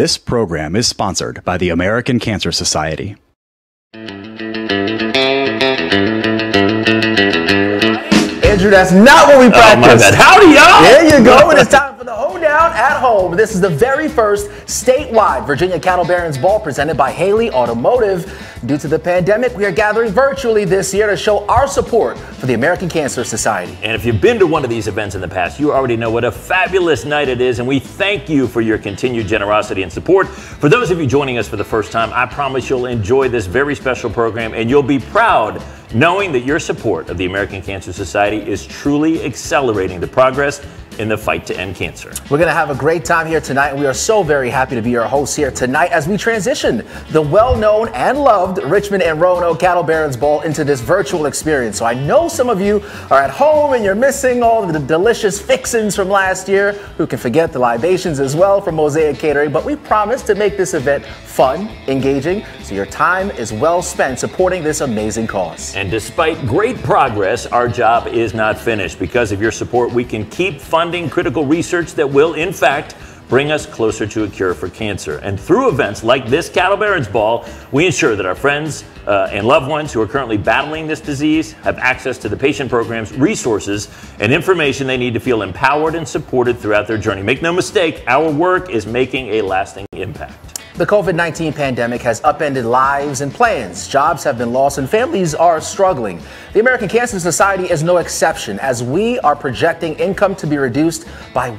This program is sponsored by the American Cancer Society. Andrew, that's not what we practice. Oh, howdy, y'all. There you go. And it's time for the Hoedown at Home. This is the very first statewide Virginia Cattle Barons Ball presented by Haley Automotive. Due to the pandemic, we are gathering virtually this year to show our support for the American Cancer Society. And if you've been to one of these events in the past, you already know what a fabulous night it is, and we thank you for your continued generosity and support. For those of you joining us for the first time, I promise you'll enjoy this very special program, and you'll be proud knowing that your support of the American Cancer Society is truly accelerating the progress in the fight to end cancer. We're going to have a great time here tonight, and we are so very happy to be your hosts here tonight as we transition the well-known and loved Richmond and Roanoke Cattle Barons Ball into this virtual experience. So I know some of you are at home and you're missing all the delicious fixins from last year. Who can forget the libations as well from Mosaic Catering, but we promise to make this event fun, engaging, so your time is well spent supporting this amazing cause. And despite great progress, our job is not finished. Because of your support, we can keep funding critical research that will, in fact, bring us closer to a cure for cancer. And through events like this Cattle Barons Ball, we ensure that our friends and loved ones who are currently battling this disease have access to the patient programs, resources, and information they need to feel empowered and supported throughout their journey. Make no mistake, our work is making a lasting impact. The COVID-19 pandemic has upended lives and plans. Jobs have been lost and families are struggling. The American Cancer Society is no exception, as we are projecting income to be reduced by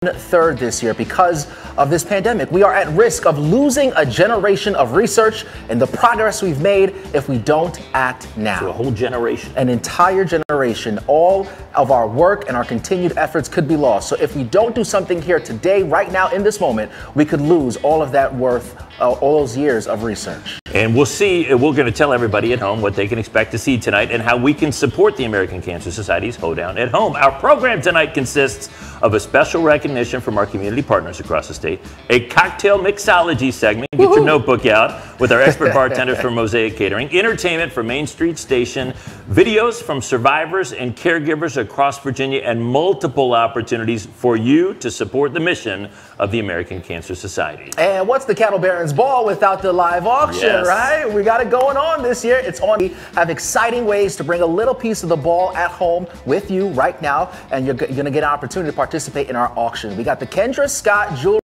1/3 this year because of this pandemic. We are at risk of losing a generation of research and the progress we've made if we don't act now. So a whole generation. An entire generation. All of our work and our continued efforts could be lost. So if we don't do something here today, right now, in this moment, we could lose all of that worth, all those years of research. And we're going to tell everybody at home what they can expect to see tonight and how we can support the American Cancer Society's Hoedown at Home. Our program tonight consists of a special recognition from our community partners across the state, a cocktail mixology segment, get your notebook out, with our expert bartenders from Mosaic Catering, entertainment from Main Street Station, videos from survivors and caregivers across Virginia, and multiple opportunities for you to support the mission of the American Cancer Society. And what's the Cattle Barons Ball without the live auction, right? We got it going on this year. It's on. We have exciting ways to bring a little piece of the ball at home with you right now, and you're going to get an opportunity to participate in our auction. We got the Kendra Scott Jewelry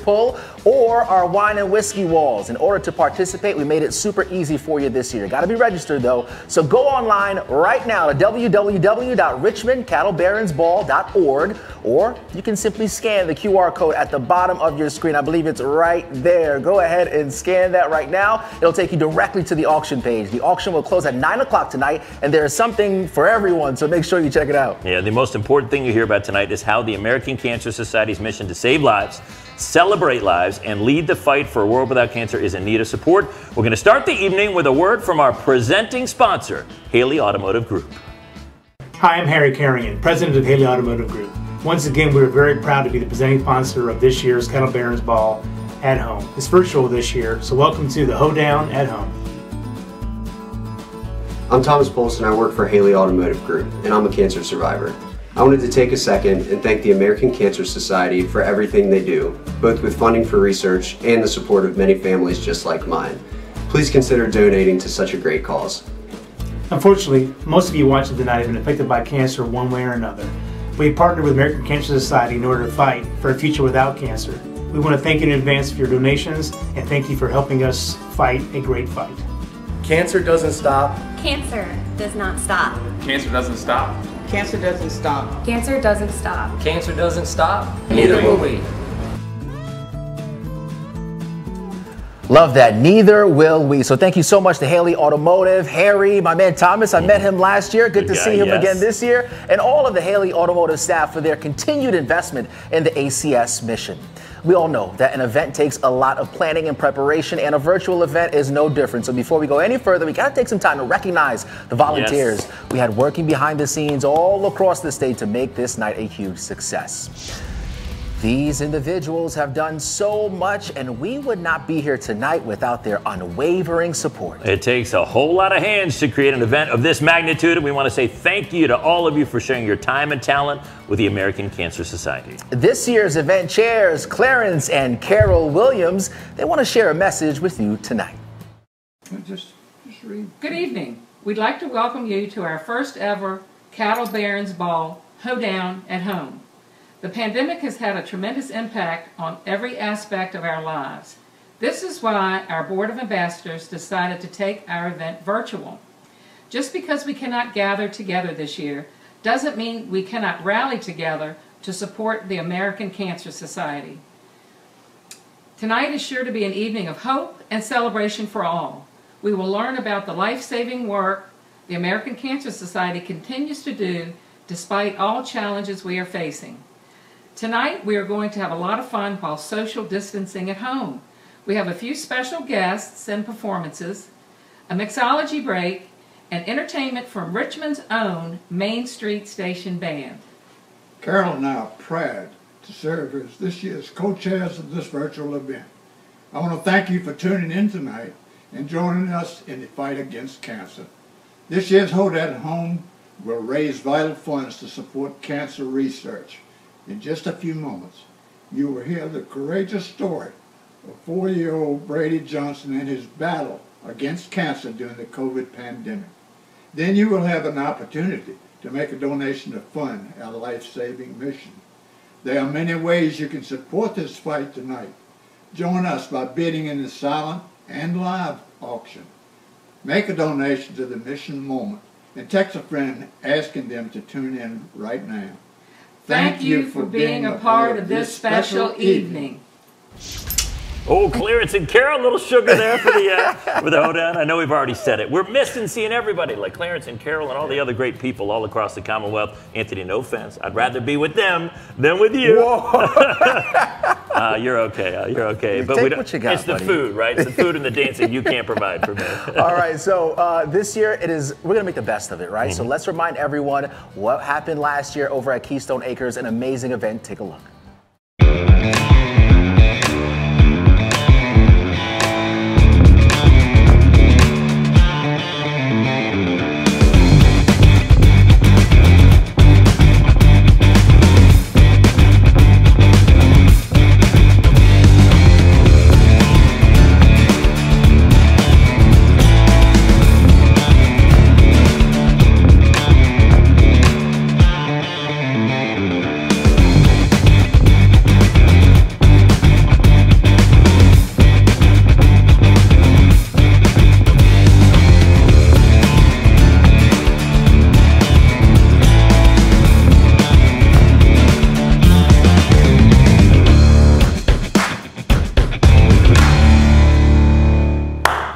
pull or our wine and whiskey walls. In order to participate, we made it super easy for you this year. Got to be registered though. So go online right now to www.richmondcattlebaronsball.org, or you can simply scan the QR code at the bottom of your screen. I believe it's right there. Go ahead and scan that right now. It'll take you directly to the auction page. The auction will close at 9 o'clock tonight, and there is something for everyone, so make sure you check it out. Yeah, the most important thing you hear about tonight is how the American Cancer Society's mission to save lives, celebrate lives, and lead the fight for a world without cancer is in need of support. We're going to start the evening with a word from our presenting sponsor, Haley Automotive Group. Hi, I'm Harry Carrion, president of Haley Automotive Group. Once again, we're very proud to be the presenting sponsor of this year's Cattle Barons Ball at Home. It's virtual this year, so welcome to the Hoedown at Home. I'm Thomas Polson. I work for Haley Automotive Group, and I'm a cancer survivor. I wanted to take a second and thank the American Cancer Society for everything they do, both with funding for research and the support of many families just like mine. Please consider donating to such a great cause. Unfortunately, most of you watching tonight have been affected by cancer one way or another. We partnered with American Cancer Society in order to fight for a future without cancer. We want to thank you in advance for your donations and thank you for helping us fight a great fight. Cancer doesn't stop. Cancer does not stop. Cancer doesn't stop. Cancer doesn't stop. Cancer doesn't stop. Cancer doesn't stop. Neither will we. Love that. Neither will we. So thank you so much to Haley Automotive, Harry, my man Thomas. I met him last year. Good to see him again this year. And all of the Haley Automotive staff for their continued investment in the ACS mission. We all know that an event takes a lot of planning and preparation, and a virtual event is no different. So before we go any further, we got to take some time to recognize the volunteers we had working behind the scenes all across the state to make this night a huge success. These individuals have done so much, and we would not be here tonight without their unwavering support. It takes a whole lot of hands to create an event of this magnitude, and we want to say thank you to all of you for sharing your time and talent with the American Cancer Society. This year's event chairs, Clarence and Carol Williams, they want to share a message with you tonight. Just read. Good evening. We'd like to welcome you to our first ever Cattle Barons Ball Hoedown at Home. The pandemic has had a tremendous impact on every aspect of our lives. This is why our Board of Ambassadors decided to take our event virtual. Just because we cannot gather together this year doesn't mean we cannot rally together to support the American Cancer Society. Tonight is sure to be an evening of hope and celebration for all. We will learn about the life-saving work the American Cancer Society continues to do despite all challenges we are facing. Tonight we are going to have a lot of fun while social distancing at home. We have a few special guests and performances, a mixology break, and entertainment from Richmond's own Main Street Station Band. Carol and I are proud to serve as this year's co-chairs of this virtual event. I want to thank you for tuning in tonight and joining us in the fight against cancer. This year's Hold at Home will raise vital funds to support cancer research. In just a few moments, you will hear the courageous story of 4-year-old Brady Johnson and his battle against cancer during the COVID pandemic. Then you will have an opportunity to make a donation to fund our life-saving mission. There are many ways you can support this fight tonight. Join us by bidding in the silent and live auction. Make a donation to the Mission Moment and text a friend asking them to tune in right now. Thank you for being a part of this special evening. Oh, Clarence and Carol, a little sugar there for the hoedown. I know we've already said it. We're missing seeing everybody like Clarence and Carol and all the other great people all across the Commonwealth. Anthony, no offense. I'd rather be with them than with you. You're okay. You're okay. But we don't, what you got, it's the buddy. Food, right? It's the food and the dancing you can't provide for me. All right, so this year we're going to make the best of it, right? So let's remind everyone what happened last year over at Keystone Acres, an amazing event. Take a look.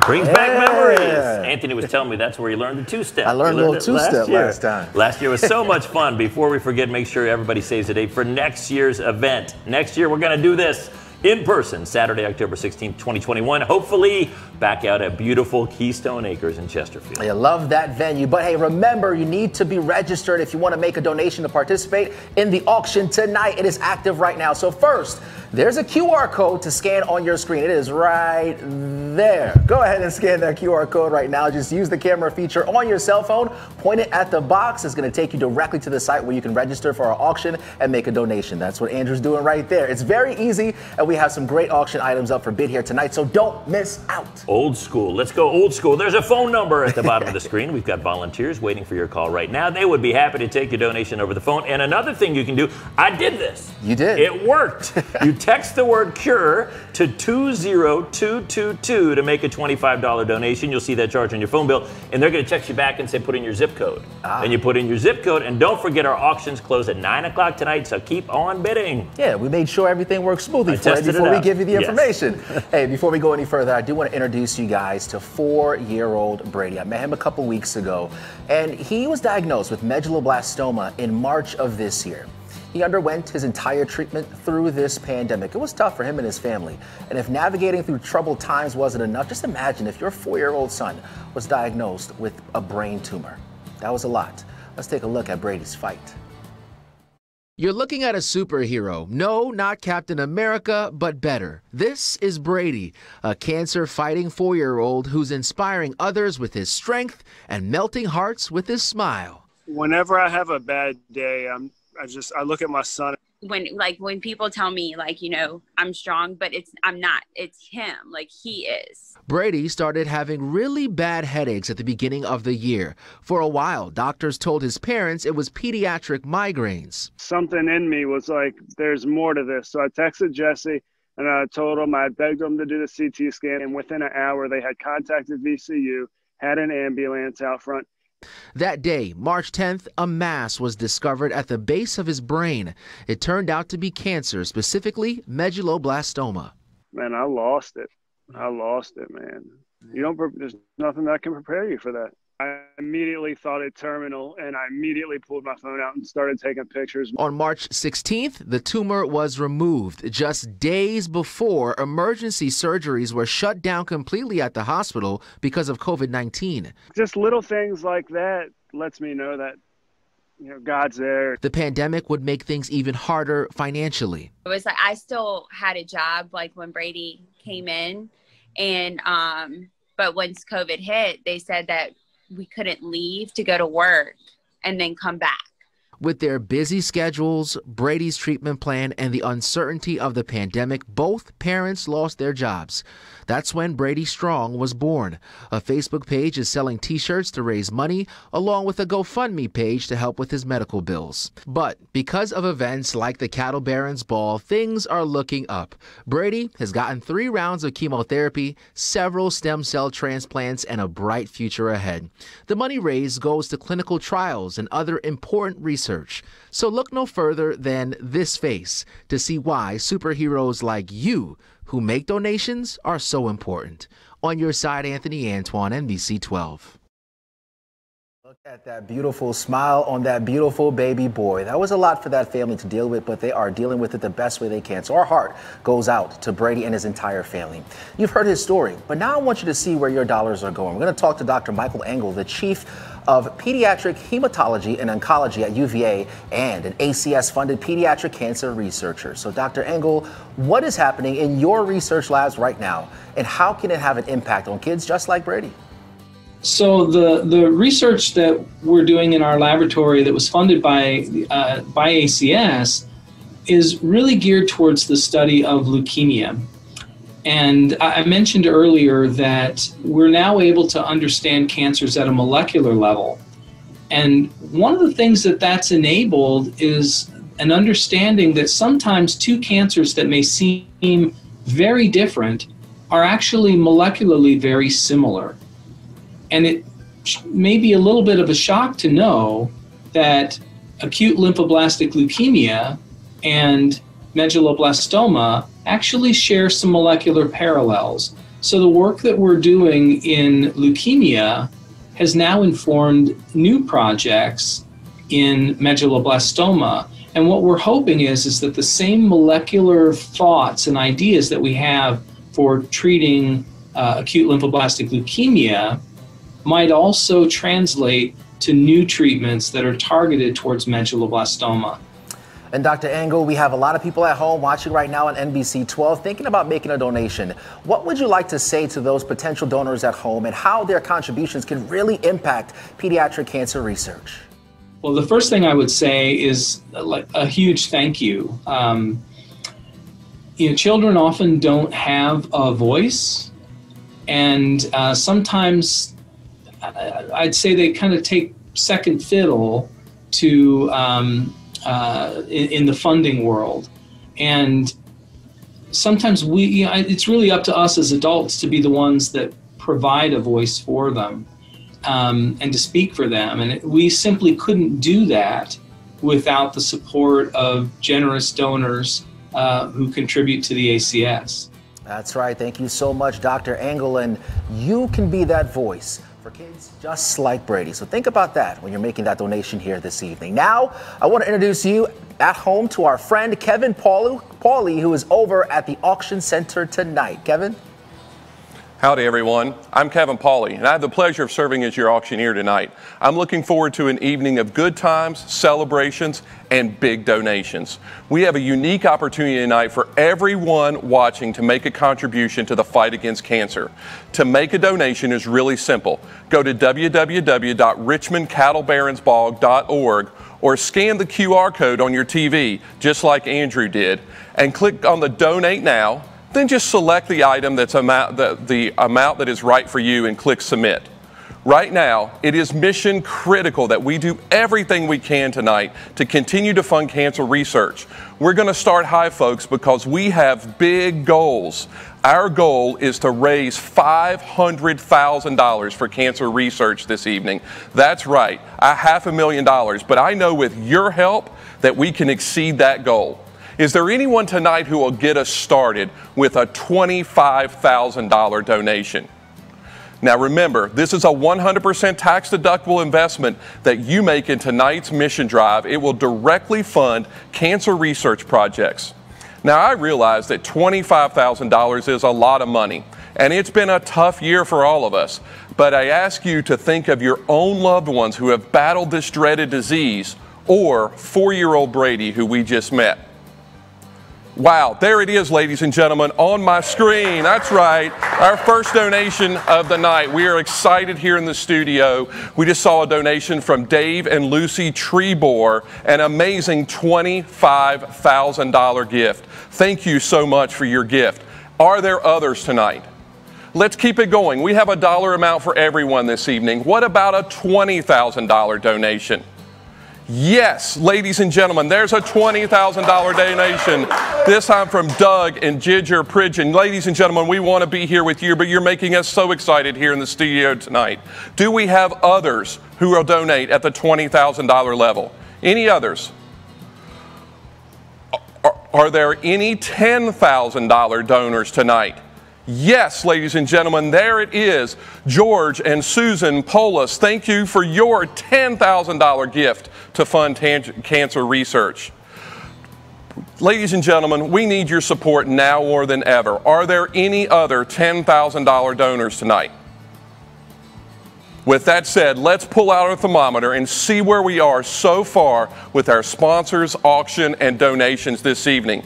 Brings back memories. Anthony was telling me that's where he learned the two-step. I learned a little two-step last time. Last year was so much fun. Before we forget, make sure everybody saves a date for next year's event. Next year, we're going to do this in person, Saturday, October 16th, 2021. Hopefully back out at beautiful Keystone Acres in Chesterfield. I love that venue. But hey, remember, you need to be registered if you want to make a donation to participate in the auction tonight. It is active right now. So first, there's a QR code to scan on your screen. It is right there. Go ahead and scan that QR code right now. Just use the camera feature on your cell phone, point it at the box. It's going to take you directly to the site where you can register for our auction and make a donation. That's what Andrew's doing right there. It's very easy, and we have some great auction items up for bid here tonight, so don't miss out. Old school. Let's go old school. There's a phone number at the bottom of the screen. We've got volunteers waiting for your call right now. They would be happy to take your donation over the phone. And another thing you can do, I did this. You did. It worked. You text the word CURE to 20222 to make a $25 donation. You'll see that charge on your phone bill, and they're going to text you back and say put in your zip code. And you put in your zip code, and don't forget our auctions close at 9 o'clock tonight, so keep on bidding. Yeah, we made sure everything works smoothly for you before we give you the information. Hey, before we go any further, I do want to introduce you guys to 4-year-old Brady. I met him a couple weeks ago, and he was diagnosed with medulloblastoma in March of this year. He underwent his entire treatment through this pandemic. It was tough for him and his family. And if navigating through troubled times wasn't enough, just imagine if your 4-year-old son was diagnosed with a brain tumor. That was a lot. Let's take a look at Brady's fight. You're looking at a superhero. No, not Captain America, but better. This is Brady, a cancer-fighting 4-year-old who's inspiring others with his strength and melting hearts with his smile. Whenever I have a bad day, I look at my son. When people tell me, I'm strong, but I'm not. It's him. He is. Brady started having really bad headaches at the beginning of the year. For a while, doctors told his parents it was pediatric migraines. Something in me was like, there's more to this. So I texted Jesse and I told him, I begged him to do the CT scan. And within an hour, they had contacted VCU, had an ambulance out front. That day, March 10th, a mass was discovered at the base of his brain. It turned out to be cancer, specifically medulloblastoma. Man, I lost it. Man. There's nothing that can prepare you for that. I immediately thought it terminal, and I immediately pulled my phone out and started taking pictures. On March 16th, the tumor was removed. Just days before, emergency surgeries were shut down completely at the hospital because of COVID-19. Just little things like that lets me know that, God's there. The pandemic would make things even harder financially. It was I still had a job when Brady came in, and but once COVID hit, they said that we couldn't leave to go to work and then come back. With their busy schedules, Brady's treatment plan, and the uncertainty of the pandemic, both parents lost their jobs. That's when Brady Strong was born. A Facebook page is selling T-shirts to raise money, along with a GoFundMe page to help with his medical bills. But because of events like the Cattle Barons Ball, things are looking up. Brady has gotten 3 rounds of chemotherapy, several stem cell transplants, and a bright future ahead. The money raised goes to clinical trials and other important research. So look no further than this face to see why superheroes like you who make donations are so important. On your side, Anthony, Antoine, NBC 12. Look at that beautiful smile on that beautiful baby boy. That was a lot for that family to deal with, but they are dealing with it the best way they can. So our heart goes out to Brady and his entire family. You've heard his story, but now I want you to see where your dollars are going. We're going to talk to Dr. Michael Engel, the chief of pediatric hematology and oncology at UVA and an ACS-funded pediatric cancer researcher. So Dr. Engel, what is happening in your research labs right now, and how can it have an impact on kids just like Brady? So the research that we're doing in our laboratory that was funded by ACS is really geared towards the study of leukemia. And I mentioned earlier that we're now able to understand cancers at a molecular level. And one of the things that's enabled is an understanding that sometimes 2 cancers that may seem very different are actually molecularly very similar. And it may be a little bit of a shock to know that acute lymphoblastic leukemia and medulloblastoma actually share some molecular parallels. So the work that we're doing in leukemia has now informed new projects in medulloblastoma. And what we're hoping is that the same molecular thoughts and ideas that we have for treating acute lymphoblastic leukemia might also translate to new treatments that are targeted towards medulloblastoma. And Dr. Engel, we have a lot of people at home watching right now on NBC 12 thinking about making a donation. What would you like to say to those potential donors at home and how their contributions can really impact pediatric cancer research? Well, the first thing I would say is a huge thank you. Children often don't have a voice, and sometimes I'd say they kind of take second fiddle to in the funding world. And sometimes it's really up to us as adults to be the ones that provide a voice for them and to speak for them. And we simply couldn't do that without the support of generous donors who contribute to the ACS. That's right. Thank you so much, Dr. Engel. And you can be that voice for kids just like Brady. So think about that when you're making that donation here this evening. Now, I want to introduce you at home to our friend Kevin Pauley, who is over at the auction center tonight. Kevin? Howdy everyone, I'm Kevin Pauley and I have the pleasure of serving as your auctioneer tonight. I'm looking forward to an evening of good times, celebrations, and big donations. We have a unique opportunity tonight for everyone watching to make a contribution to the fight against cancer. To make a donation is really simple. Go to www.richmondcattlebaronsball.org or scan the QR code on your TV, just like Andrew did, and click on the Donate Now. Then just select the item that's the amount that is right for you and click Submit. Right now, it is mission critical that we do everything we can tonight to continue to fund cancer research. We're going to start high, folks, because we have big goals. Our goal is to raise $500,000 for cancer research this evening. That's right, $500,000, but I know with your help that we can exceed that goal. Is there anyone tonight who will get us started with a $25,000 donation? Now remember, this is a 100% tax-deductible investment that you make in tonight's mission drive. It will directly fund cancer research projects. Now I realize that $25,000 is a lot of money, and it's been a tough year for all of us. But I ask you to think of your own loved ones who have battled this dreaded disease, or 4-year-old Brady, who we just met. Wow, there it is, ladies and gentlemen, on my screen. That's right, our first donation of the night. We are excited here in the studio. We just saw a donation from Dave and Lucy Trebor, an amazing $25,000 gift. Thank you so much for your gift. Are there others tonight? Let's keep it going. We have a dollar amount for everyone this evening. What about a $20,000 donation? Yes, ladies and gentlemen, there's a $20,000 donation, this time from Doug and Ginger Pridgeon. Ladies and gentlemen, we want to be here with you, but you're making us so excited here in the studio tonight. Do we have others who will donate at the $20,000 level? Any others? Are there any $10,000 donors tonight? Yes, ladies and gentlemen, there it is. George and Susan Polis, thank you for your $10,000 gift to fund cancer research. Ladies and gentlemen, we need your support now more than ever. Are there any other $10,000 donors tonight? With that said, let's pull out our thermometer and see where we are so far with our sponsors, auction, and donations this evening.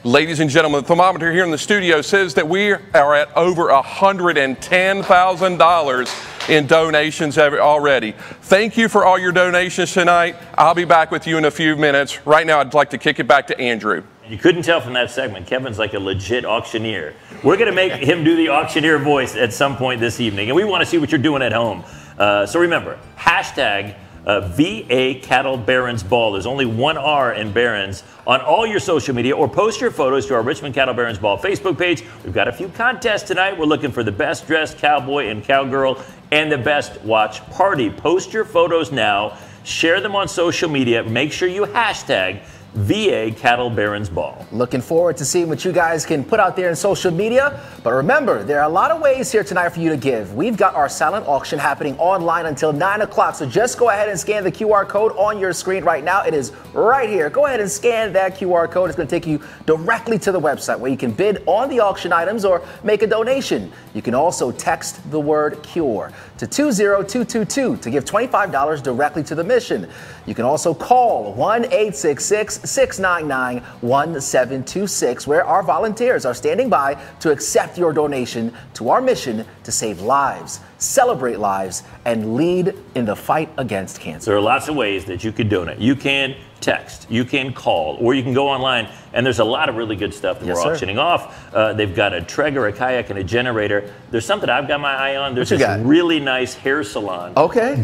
Ladies and gentlemen, the thermometer here in the studio says that we are at over $110,000 in donations already. Thank you for all your donations tonight. I'll be back with you in a few minutes. Right now, I'd like to kick it back to Andrew. You couldn't tell from that segment, Kevin's like a legit auctioneer. We're going to make him do the auctioneer voice at some point this evening, and we want to see what you're doing at home. So remember, hashtag VA Cattle Barons Ball. There's only one R in Barons on all your social media, or post your photos to our Richmond Cattle Barons Ball Facebook page. We've got a few contests tonight. We're looking for the best dressed cowboy and cowgirl and the best watch party. Post your photos now. Share them on social media. Make sure you hashtag VA Cattle Barons Ball. Looking forward to seeing what you guys can put out there in social media. But remember, there are a lot of ways here tonight for you to give. We've got our silent auction happening online until 9 o'clock. So just go ahead and scan the QR code on your screen right now. It is right here. Go ahead and scan that QR code. It's going to take you directly to the website where you can bid on the auction items or make a donation. You can also text the word CURE to 20222 to give $25 directly to the mission. You can also call 1-866-699-1726, where our volunteers are standing by to accept your donation to our mission to save lives, celebrate lives, and lead in the fight against cancer. There are lots of ways that you could donate. You can text, you can call, or you can go online, and there's a lot of really good stuff that we're auctioning off. They've got a Traeger, a kayak, and a generator. There's something I've got my eye on. There's this really nice hair salon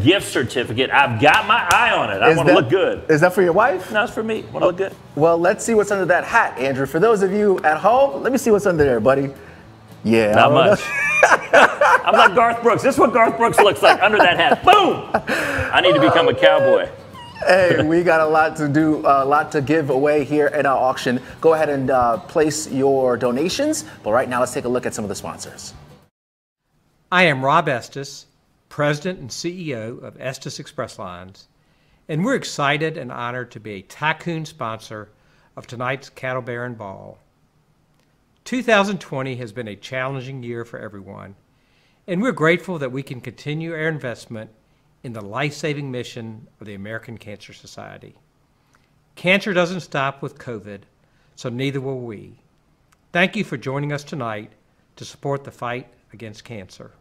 gift certificate. I've got my eye on it. I want to look good. Is that for your wife? No, it's for me. I want to look good. Well, let's see what's under that hat, Andrew. For those of you at home, let me see what's under there, buddy. Yeah. Not much. I'm like Garth Brooks. This is what Garth Brooks looks like under that hat. Boom! I need to become a cowboy. Hey, we got a lot to do, a lot to give away here at our auction. Go ahead and place your donations. But right now, let's take a look at some of the sponsors. I am Rob Estes, President and CEO of Estes Express Lines, and we're excited and honored to be a tycoon sponsor of tonight's Cattle Baron Ball. 2020 has been a challenging year for everyone, and we're grateful that we can continue our investment in the life-saving mission of the American Cancer Society. Cancer doesn't stop with COVID, so neither will we. Thank you for joining us tonight to support the fight against cancer.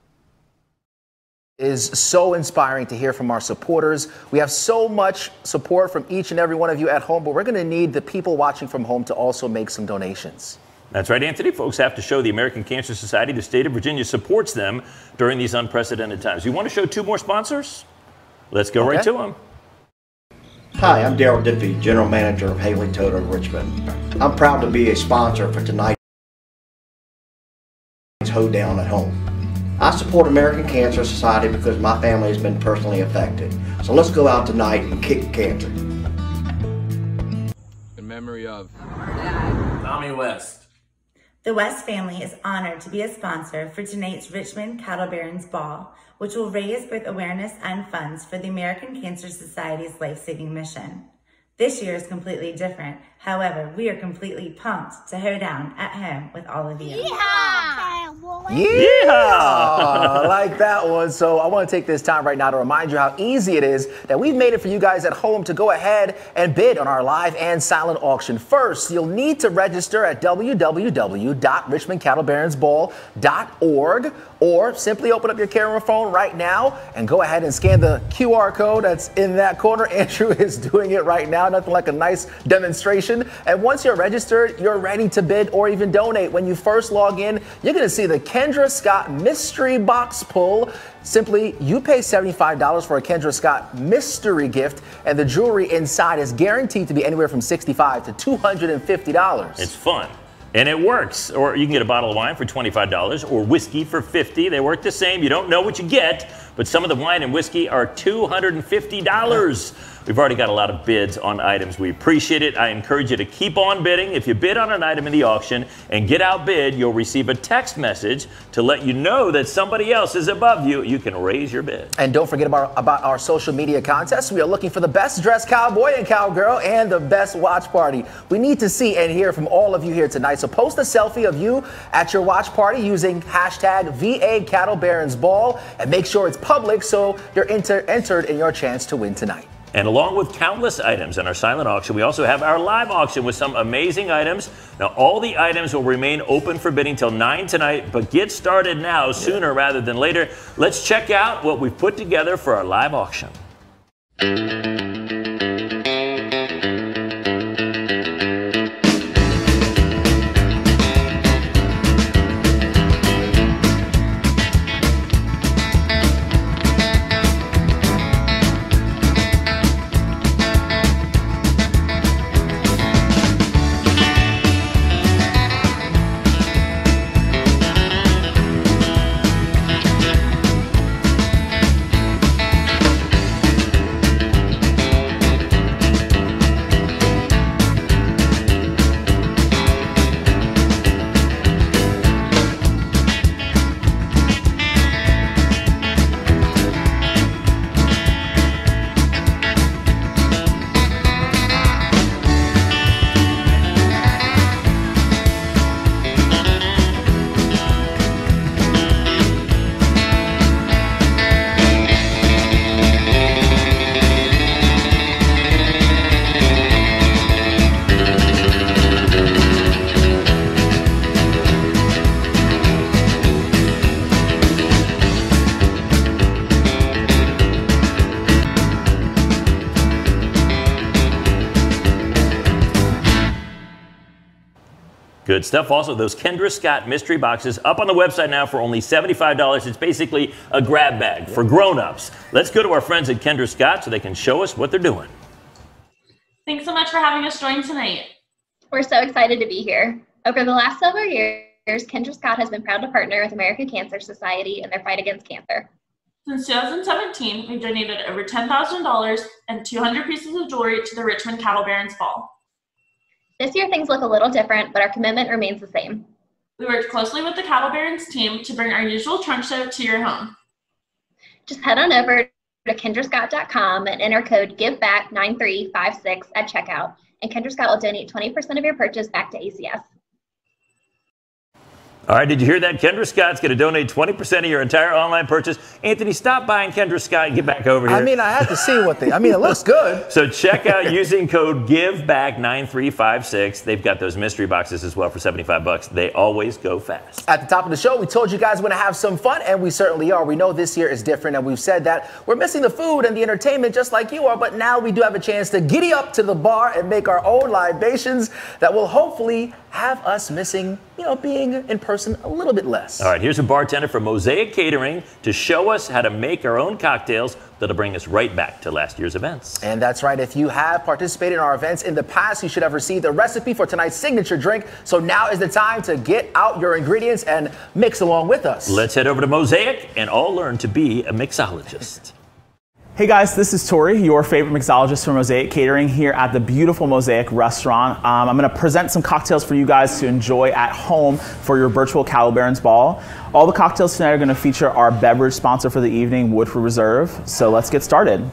It is so inspiring to hear from our supporters. We have so much support from each and every one of you at home, but we're going to need the people watching from home to also make some donations. That's right, Anthony. Folks have to show the American Cancer Society the state of Virginia supports them during these unprecedented times. You want to show two more sponsors? Let's go right to them. Hi, I'm Daryl Dippy, General Manager of Haley Total Richmond. I'm proud to be a sponsor for tonight's Hoedown at Home. I support American Cancer Society because my family has been personally affected. So let's go out tonight and kick cancer. In memory of Tommy West. The West family is honored to be a sponsor for tonight's Richmond Cattle Barons Ball, which will raise both awareness and funds for the American Cancer Society's life-saving mission. This year is completely different. However, we are completely pumped to hoedown at home with all of you. Yeah, I like that one. So I want to take this time right now to remind you how easy it is that we've made it for you guys at home to go ahead and bid on our live and silent auction. First, you'll need to register at www.richmondcattlebaronsball.org or simply open up your camera phone right now and go ahead and scan the QR code that's in that corner. Andrew is doing it right now. Nothing like a nice demonstration. And once you're registered, you're ready to bid or even donate. When you first log in, you're going to see the Kendra Scott mystery box pull. Simply, you pay $75 for a Kendra Scott mystery gift, and the jewelry inside is guaranteed to be anywhere from $65 to $250. It's fun. And it works. Or you can get a bottle of wine for $25 or whiskey for $50. They work the same. You don't know what you get, but some of the wine and whiskey are $250. We've already got a lot of bids on items. We appreciate it. I encourage you to keep on bidding. If you bid on an item in the auction and get outbid, you'll receive a text message to let you know that somebody else is above you. You can raise your bid. And don't forget about our social media contest. We are looking for the best dressed cowboy and cowgirl and the best watch party. We need to see and hear from all of you here tonight. So post a selfie of you at your watch party using hashtag VA Cattle Barons Ball and make sure it's public so you're entered in your chance to win tonight. And along with countless items in our silent auction, we also have our live auction with some amazing items. Now, all the items will remain open for bidding till 9 tonight, but get started now, sooner rather than later. Let's check out what we've put together for our live auction. Good stuff. Also, those Kendra Scott mystery boxes up on the website now for only $75. It's basically a grab bag for grown-ups. Let's go to our friends at Kendra Scott so they can show us what they're doing. Thanks so much for having us join tonight. We're so excited to be here. Over the last several years, Kendra Scott has been proud to partner with American Cancer Society in their fight against cancer. Since 2017, we've donated over $10,000 and 200 pieces of jewelry to the Richmond Cattle Barons Ball. This year things look a little different, but our commitment remains the same. We worked closely with the Cattle Barons team to bring our usual trunk show to your home. Just head on over to kendrascott.com and enter code GIVEBACK9356 at checkout, and Kendra Scott will donate 20% of your purchase back to ACS. All right, did you hear that? Kendra Scott's going to donate 20% of your entire online purchase. Anthony, stop buying Kendra Scott and get back over here. I mean, I had to see what they, I mean, it looks good. So check out using code GIVEBACK9356. They've got those mystery boxes as well for $75. They always go fast. At the top of the show, we told you guys we're going to have some fun, and we certainly are. We know this year is different, and we've said that we're missing the food and the entertainment just like you are, but now we do have a chance to giddy up to the bar and make our own libations that will hopefully have us missing, you know, being in person a little bit less. All right, here's a bartender from Mosaic Catering to show us how to make our own cocktails that'll bring us right back to last year's events. And that's right. If you have participated in our events in the past, you should have received a recipe for tonight's signature drink. So now is the time to get out your ingredients and mix along with us. Let's head over to Mosaic and all learn to be a mixologist. Hey guys, this is Tori, your favorite mixologist from Mosaic Catering here at the beautiful Mosaic restaurant. I'm going to present some cocktails for you guys to enjoy at home for your virtual Cattle Barons Ball. All the cocktails tonight are going to feature our beverage sponsor for the evening, Woodford Reserve. So let's get started.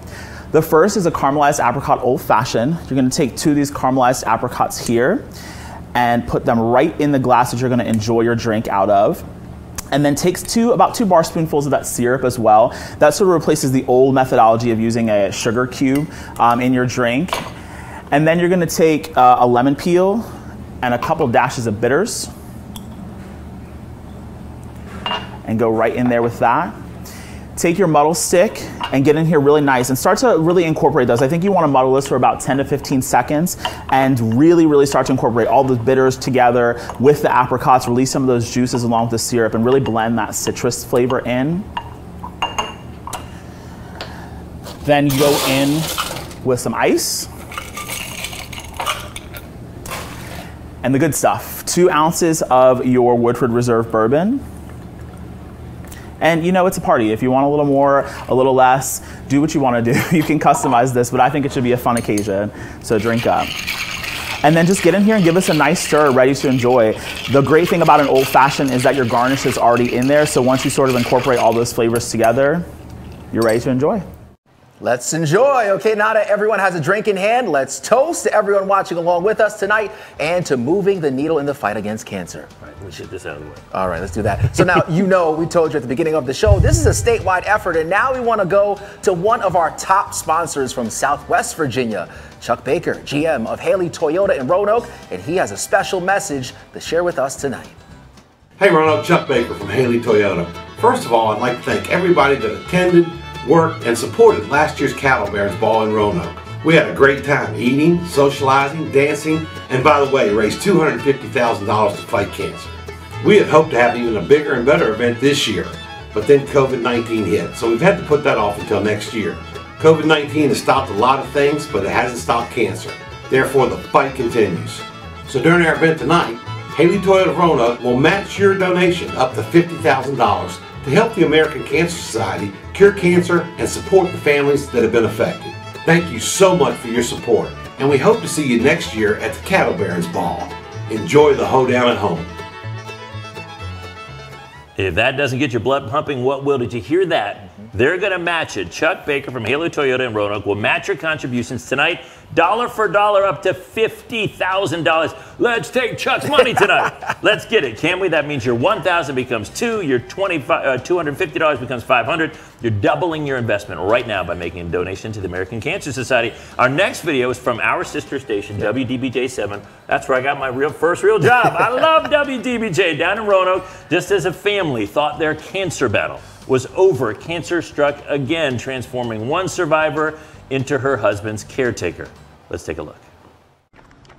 The first is a caramelized apricot old fashioned. You're going to take 2 of these caramelized apricots here and put them right in the glass that you're going to enjoy your drink out of. And then takes about 2 bar spoonfuls of that syrup as well. That sort of replaces the old methodology of using a sugar cube in your drink. And then you're gonna take a lemon peel and a couple dashes of bitters and go right in there with that. Take your muddle stick and get in here really nice and start to really incorporate those. I think you want to muddle this for about 10 to 15 seconds and really start to incorporate all the bitters together with the apricots, release some of those juices along with the syrup and really blend that citrus flavor in. Then you go in with some ice and the good stuff. 2 ounces of your Woodford Reserve bourbon. And you know, it's a party. If you want a little more, a little less, do what you want to do. You can customize this, but I think it should be a fun occasion. So drink up. And then just get in here and give us a nice stir, ready to enjoy. The great thing about an old fashioned is that your garnish is already in there. So once you sort of incorporate all those flavors together, you're ready to enjoy. Let's enjoy. Okay, now that everyone has a drink in hand, let's toast to everyone watching along with us tonight and to moving the needle in the fight against cancer. All right, we should get this out of the way. All right, let's do that. So now, you know, we told you at the beginning of the show, this is a statewide effort, and now we want to go to one of our top sponsors from Southwest Virginia, Chuck Baker, GM of Haley Toyota in Roanoke, and he has a special message to share with us tonight. Hey Roanoke, Chuck Baker from Haley Toyota. First of all, I'd like to thank everybody that attended, worked, and supported last year's Cattle Barons Ball in Roanoke. We had a great time eating, socializing, dancing, and by the way, raised $250,000 to fight cancer. We had hoped to have even a bigger and better event this year, but then COVID-19 hit, so we've had to put that off until next year. COVID-19 has stopped a lot of things, but it hasn't stopped cancer. Therefore, the fight continues. So during our event tonight, Haley Toyota of Roanoke will match your donation up to $50,000 to help the American Cancer Society cure cancer and support the families that have been affected. Thank you so much for your support, and we hope to see you next year at the Cattle Barons Ball. Enjoy the hoedown at home. If that doesn't get your blood pumping, what will? Did you hear that? They're going to match it. Chuck Baker from Haley Toyota in Roanoke will match your contributions tonight, dollar for dollar, up to $50,000. Let's take Chuck's money tonight. Let's get it, can we? That means your $1,000 becomes $2, your $250 becomes $500. You're doubling your investment right now by making a donation to the American Cancer Society. Our next video is from our sister station, WDBJ7. That's where I got my first real job. I love WDBJ down in Roanoke. Just as a family thought their cancer battle was over, cancer struck again, transforming one survivor into her husband's caretaker. Let's take a look.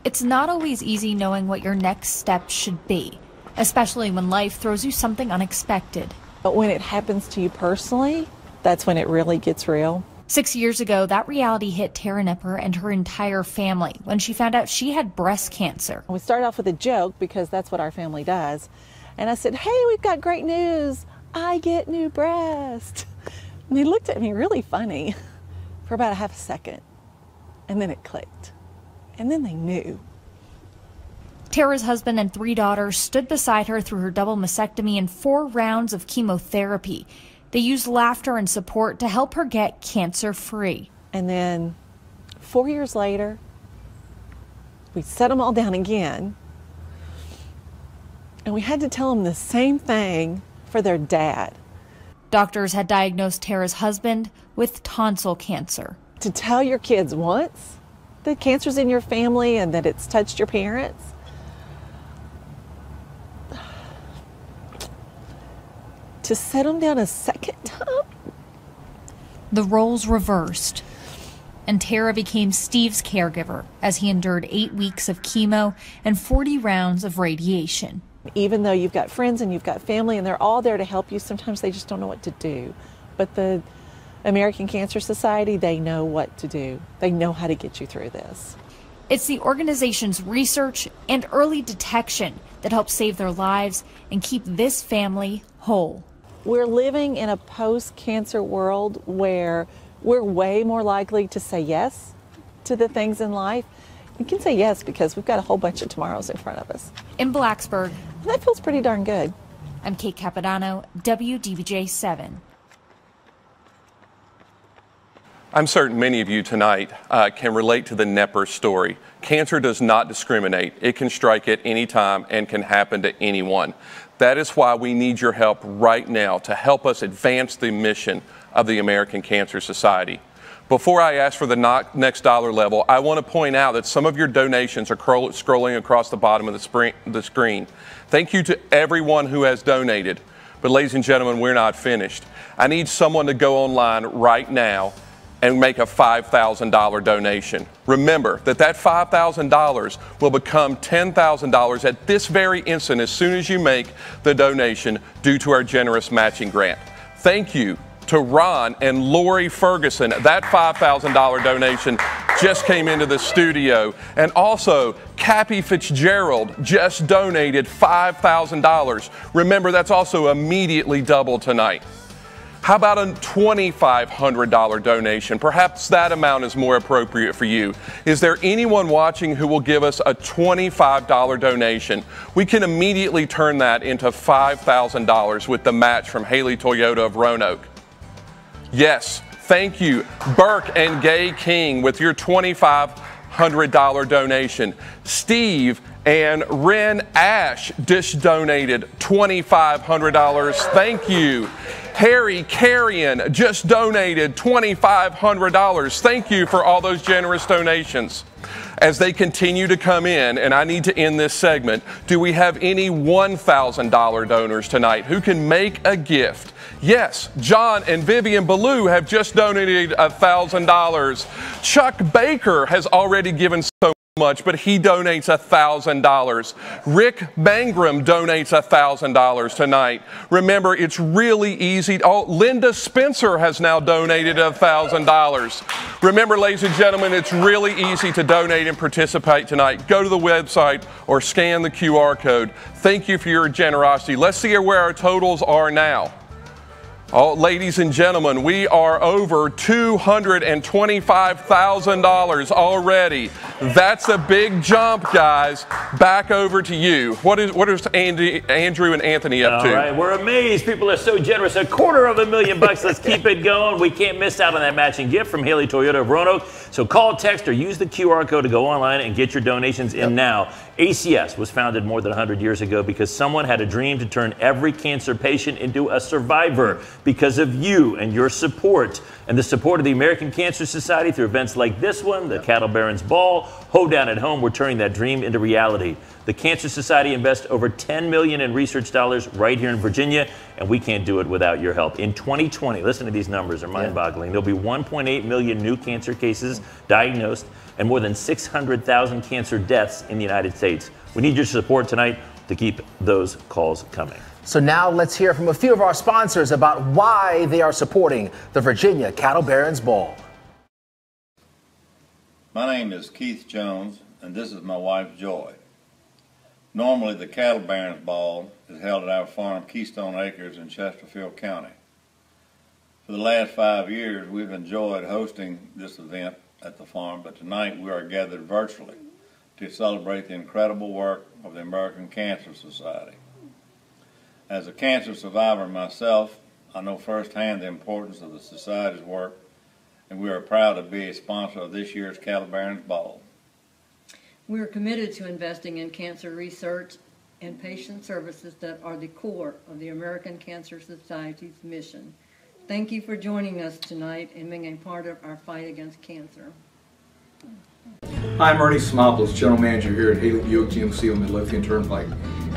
It's not always easy knowing what your next step should be, especially when life throws you something unexpected. But when it happens to you personally, that's when it really gets real. 6 years ago, that reality hit Tara Nipper and her entire family when she found out she had breast cancer. We started off with a joke because that's what our family does. And I said, hey, we've got great news. I get new breasts. And they looked at me really funny for about a half a second. And then it clicked. And then they knew. Tara's husband and 3 daughters stood beside her through her double mastectomy and 4 rounds of chemotherapy. They used laughter and support to help her get cancer-free. And then 4 years later, we set them all down again. And we had to tell them the same thing for their dad. Doctors had diagnosed Tara's husband with tonsil cancer. To tell your kids once that cancer's in your family and that it's touched your parents, to set them down a second time. The roles reversed, and Tara became Steve's caregiver as he endured 8 weeks of chemo and 40 rounds of radiation. Even though you've got friends and you've got family and they're all there to help you, sometimes they just don't know what to do. But the American Cancer Society, they know what to do. They know how to get you through this. It's the organization's research and early detection that helps save their lives and keep this family whole. We're living in a post-cancer world where we're way more likely to say yes to the things in life. We can say yes because we've got a whole bunch of tomorrows in front of us. In Blacksburg, that feels pretty darn good. I'm Kate Capodanno, WDBJ 7. I'm certain many of you tonight can relate to the Nepper story. Cancer does not discriminate. It can strike at any time and can happen to anyone. That is why we need your help right now to help us advance the mission of the American Cancer Society. Before I ask for the next dollar level, I want to point out that some of your donations are scrolling across the bottom of the screen. Thank you to everyone who has donated. But ladies and gentlemen, we're not finished. I need someone to go online right now and make a $5,000 donation. Remember that $5,000 will become $10,000 at this very instant as soon as you make the donation due to our generous matching grant. Thank you to Ron and Lori Ferguson. That $5,000 donation just came into the studio. And also, Cappy Fitzgerald just donated $5,000. Remember, that's also immediately double tonight. How about a $2,500 donation? Perhaps that amount is more appropriate for you. Is there anyone watching who will give us a $25 donation? We can immediately turn that into $5,000 with the match from Haley Toyota of Roanoke. Yes, thank you, Burke and Gay King, with your $2,500 donation. Steve and Ren Ash just donated $2,500. Thank you. Harry Carrion just donated $2,500. Thank you for all those generous donations. As they continue to come in, and I need to end this segment, do we have any $1,000 donors tonight who can make a gift? Yes, John and Vivian Ballou have just donated $1,000. Chuck Baker has already given so much, but he donates $1,000. Rick Bangram donates $1,000 tonight. Remember, it's really easy. Oh, Linda Spencer has now donated $1,000. Remember, ladies and gentlemen, it's really easy to donate and participate tonight. Go to the website or scan the QR code. Thank you for your generosity. Let's see where our totals are now. Oh, ladies and gentlemen, we are over $225,000 already. That's a big jump, guys. Back over to you. What is Andrew and Anthony up to? All right, we're amazed. People are so generous. $250,000. Let's keep it going. We can't miss out on that matching gift from Haley Toyota of Roanoke. So call, text, or use the QR code to go online and get your donations in now. ACS was founded more than 100 years ago because someone had a dream to turn every cancer patient into a survivor. Because of you and your support and the support of the American Cancer Society through events like this one, the Cattle Barons Ball, Hoedown at Home, we're turning that dream into reality. The Cancer Society invests over $10 million in research dollars right here in Virginia, and we can't do it without your help. In 2020, listen to these numbers, they're mind-boggling. There'll be 1.8 million new cancer cases diagnosed and more than 600,000 cancer deaths in the United States. We need your support tonight to keep those calls coming. So now let's hear from a few of our sponsors about why they are supporting the Virginia Cattle Barons Ball. My name is Keith Jones, and this is my wife, Joy. Normally, the Cattle Barons Ball is held at our farm, Keystone Acres in Chesterfield County. For the last 5 years, we've enjoyed hosting this event at the farm, but tonight we are gathered virtually to celebrate the incredible work of the American Cancer Society. As a cancer survivor myself, I know firsthand the importance of the Society's work, and we are proud to be a sponsor of this year's Cattle Barons Ball. We are committed to investing in cancer research and patient services that are the core of the American Cancer Society's mission. Thank you for joining us tonight and being a part of our fight against cancer. Hi, I'm Ernie Simopoulos, General Manager here at Haley Buick GMC on the Midlothian Turnpike.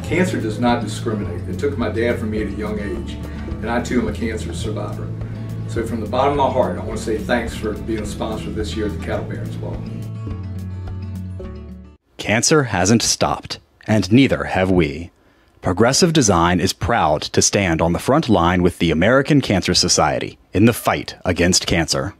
Cancer does not discriminate. It took my dad from me at a young age, and I too am a cancer survivor. So from the bottom of my heart, I want to say thanks for being a sponsor this year at the Cattle Barons Ball. Cancer hasn't stopped, and neither have we. Progressive Design is proud to stand on the front line with the American Cancer Society in the fight against cancer.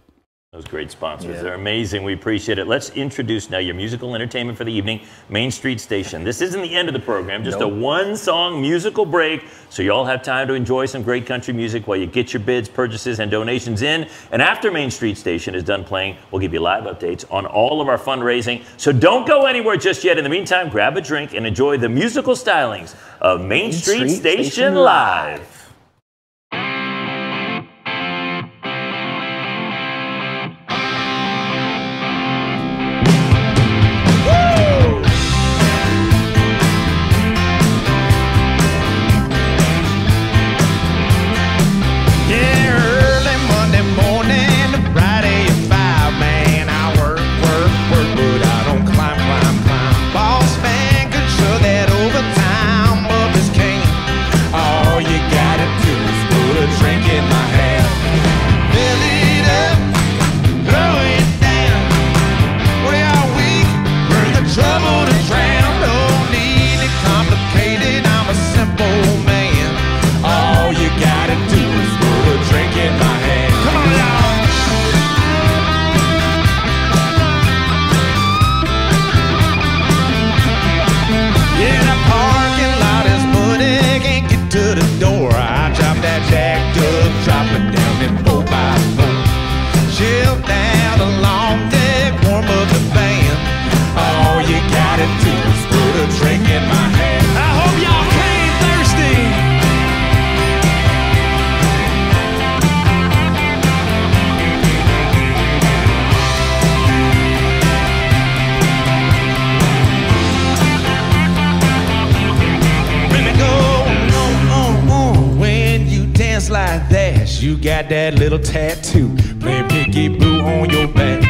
Those great sponsors. They're amazing. We appreciate it. Let's introduce now your musical entertainment for the evening, Main Street Station. This isn't the end of the program, just a one-song musical break, so you all have time to enjoy some great country music while you get your bids, purchases, and donations in. And after Main Street Station is done playing, we'll give you live updates on all of our fundraising. So don't go anywhere just yet. In the meantime, grab a drink and enjoy the musical stylings of Main Street Station Live. You got that little tattoo, play Picky Boo on your back.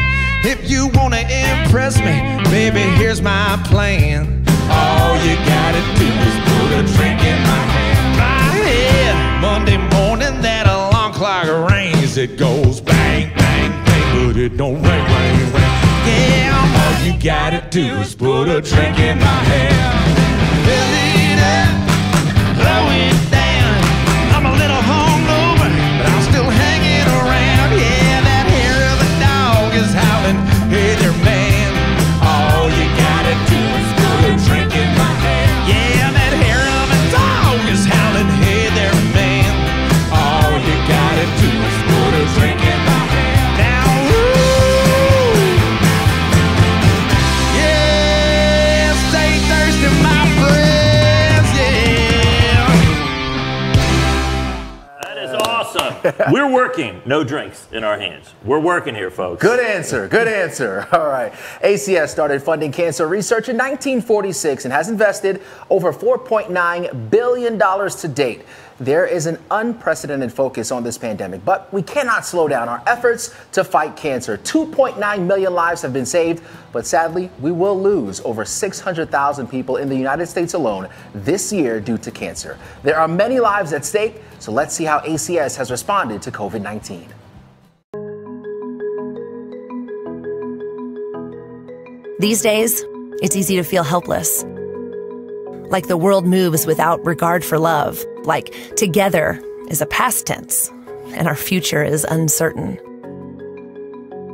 If you wanna impress me, baby, here's my plan. All you gotta do is put a drink in my hand. My head, Monday morning, that alarm clock rings. It goes bang, bang, bang, but it don't ring, ring, ring. Yeah, all you gotta do is put a drink in my hand. Fill it up, blow it down. I'm a little hungover, but I'm still hanging around. Yeah, that hair of a dog is howling. Hey there, man. All you gotta do is put a drink in my hand. Yeah, that hair of a dog is howling. Hey there, man. All you gotta do is put a drink in my hand. Now, ooh, yeah, stay thirsty, my friends. Yeah. That is awesome. We're working. No drinks in our hands. We're working here, folks. Good answer. Good answer. All right. ACS started funding cancer research in 1946 and has invested over $4.9 billion to date. There is an unprecedented focus on this pandemic, but we cannot slow down our efforts to fight cancer. 2.9 million lives have been saved, but sadly, we will lose over 600,000 people in the United States alone this year due to cancer. There are many lives at stake, so let's see how ACS has responded to COVID-19. These days, it's easy to feel helpless. Like the world moves without regard for love. Like together is a past tense, and our future is uncertain.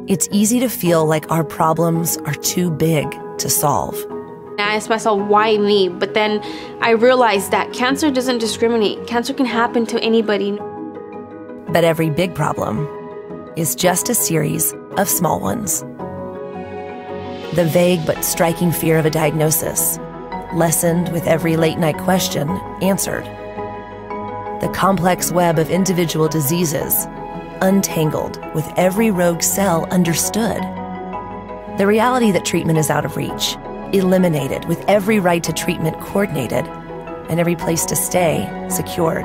It's easy to feel like our problems are too big to solve. I asked myself, why me? But then I realized that cancer doesn't discriminate. Cancer can happen to anybody. But every big problem is just a series of small ones. The vague but striking fear of a diagnosis, lessened with every late-night question answered. The complex web of individual diseases, untangled with every rogue cell understood. The reality that treatment is out of reach, eliminated with every right to treatment coordinated, and every place to stay secured.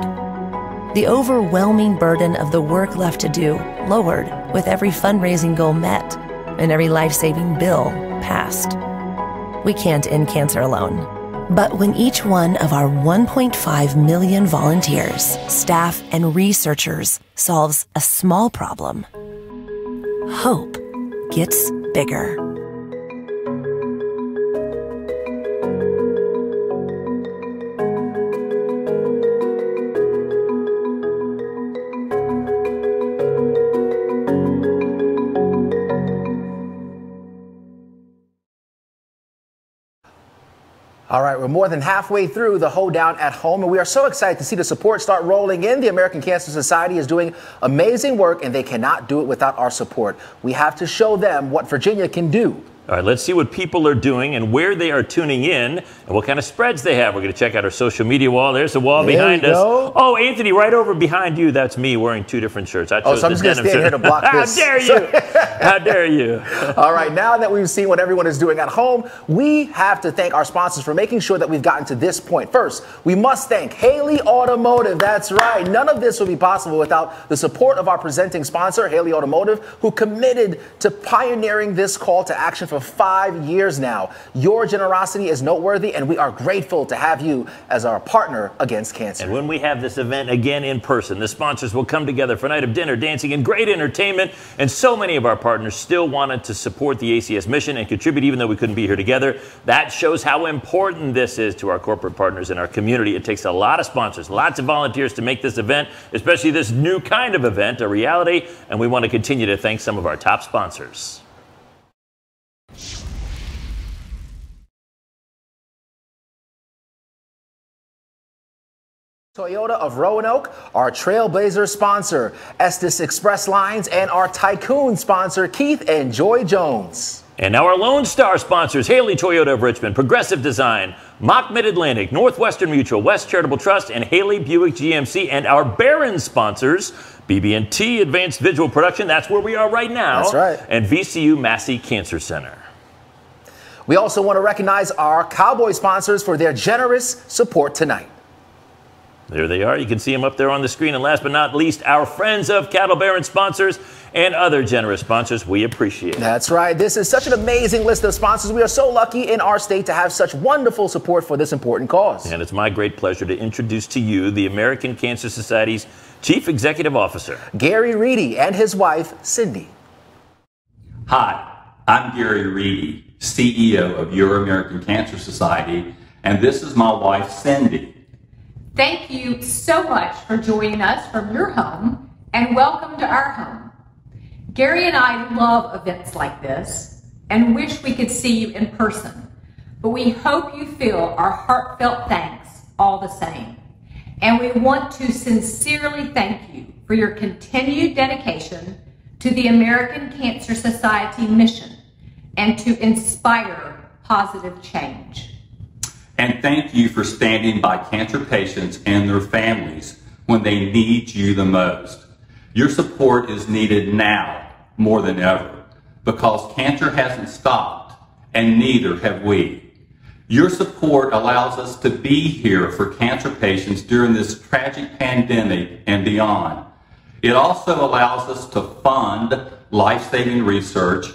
The overwhelming burden of the work left to do lowered with every fundraising goal met and every life-saving bill passed. We can't end cancer alone. But when each one of our 1.5 million volunteers, staff, and researchers solves a small problem, hope gets bigger. All right, we're more than halfway through the hoedown at home, and we are so excited to see the support start rolling in. The American Cancer Society is doing amazing work, and they cannot do it without our support. We have to show them what Virginia can do. All right, let's see what people are doing and where they are tuning in and what kind of spreads they have. We're going to check out our social media wall. There's the wall behind us. Oh, Anthony, right over behind you. That's me wearing two different shirts. I chose so I'm just going to stand here to block this. How dare you? How dare you? All right, now that we've seen what everyone is doing at home, we have to thank our sponsors for making sure that we've gotten to this point. First, we must thank Haley Automotive. That's right. None of this would be possible without the support of our presenting sponsor, Haley Automotive, who committed to pioneering this call to action for 5 years now. Your generosity is noteworthy, and we are grateful to have you as our partner against cancer. And when we have this event again in person, the sponsors will come together for a night of dinner, dancing, and great entertainment. And so many of our partners still wanted to support the ACS mission and contribute even though we couldn't be here together. That shows how important this is to our corporate partners in our community. It takes a lot of sponsors, lots of volunteers to make this event, especially this new kind of event, a reality. And we want to continue to thank some of our top sponsors. Toyota of Roanoke, our Trailblazer sponsor, Estes Express Lines, and our Tycoon sponsor, Keith and Joy Jones. And now our Lone Star sponsors, Haley Toyota of Richmond, Progressive Design, Mock Mid-Atlantic, Northwestern Mutual, West Charitable Trust, and Haley Buick GMC. And our Barron sponsors, BB&T Advanced Visual Production, that's where we are right now. That's right. And VCU Massey Cancer Center. We also want to recognize our Cowboy sponsors for their generous support tonight. There they are. You can see them up there on the screen. And last but not least, our friends of Cattle Baron sponsors and other generous sponsors. We appreciate it. That's right. This is such an amazing list of sponsors. We are so lucky in our state to have such wonderful support for this important cause. And it's my great pleasure to introduce to you the American Cancer Society's Chief Executive Officer, Gary Reedy, and his wife, Cindy. Hi, I'm Gary Reedy, CEO of Your American Cancer Society, and this is my wife, Cindy. Thank you so much for joining us from your home, and welcome to our home. Gary and I love events like this and wish we could see you in person, but we hope you feel our heartfelt thanks all the same. And we want to sincerely thank you for your continued dedication to the American Cancer Society mission and to inspire positive change. And thank you for standing by cancer patients and their families when they need you the most. Your support is needed now more than ever because cancer hasn't stopped and neither have we. Your support allows us to be here for cancer patients during this tragic pandemic and beyond. It also allows us to fund life-saving research,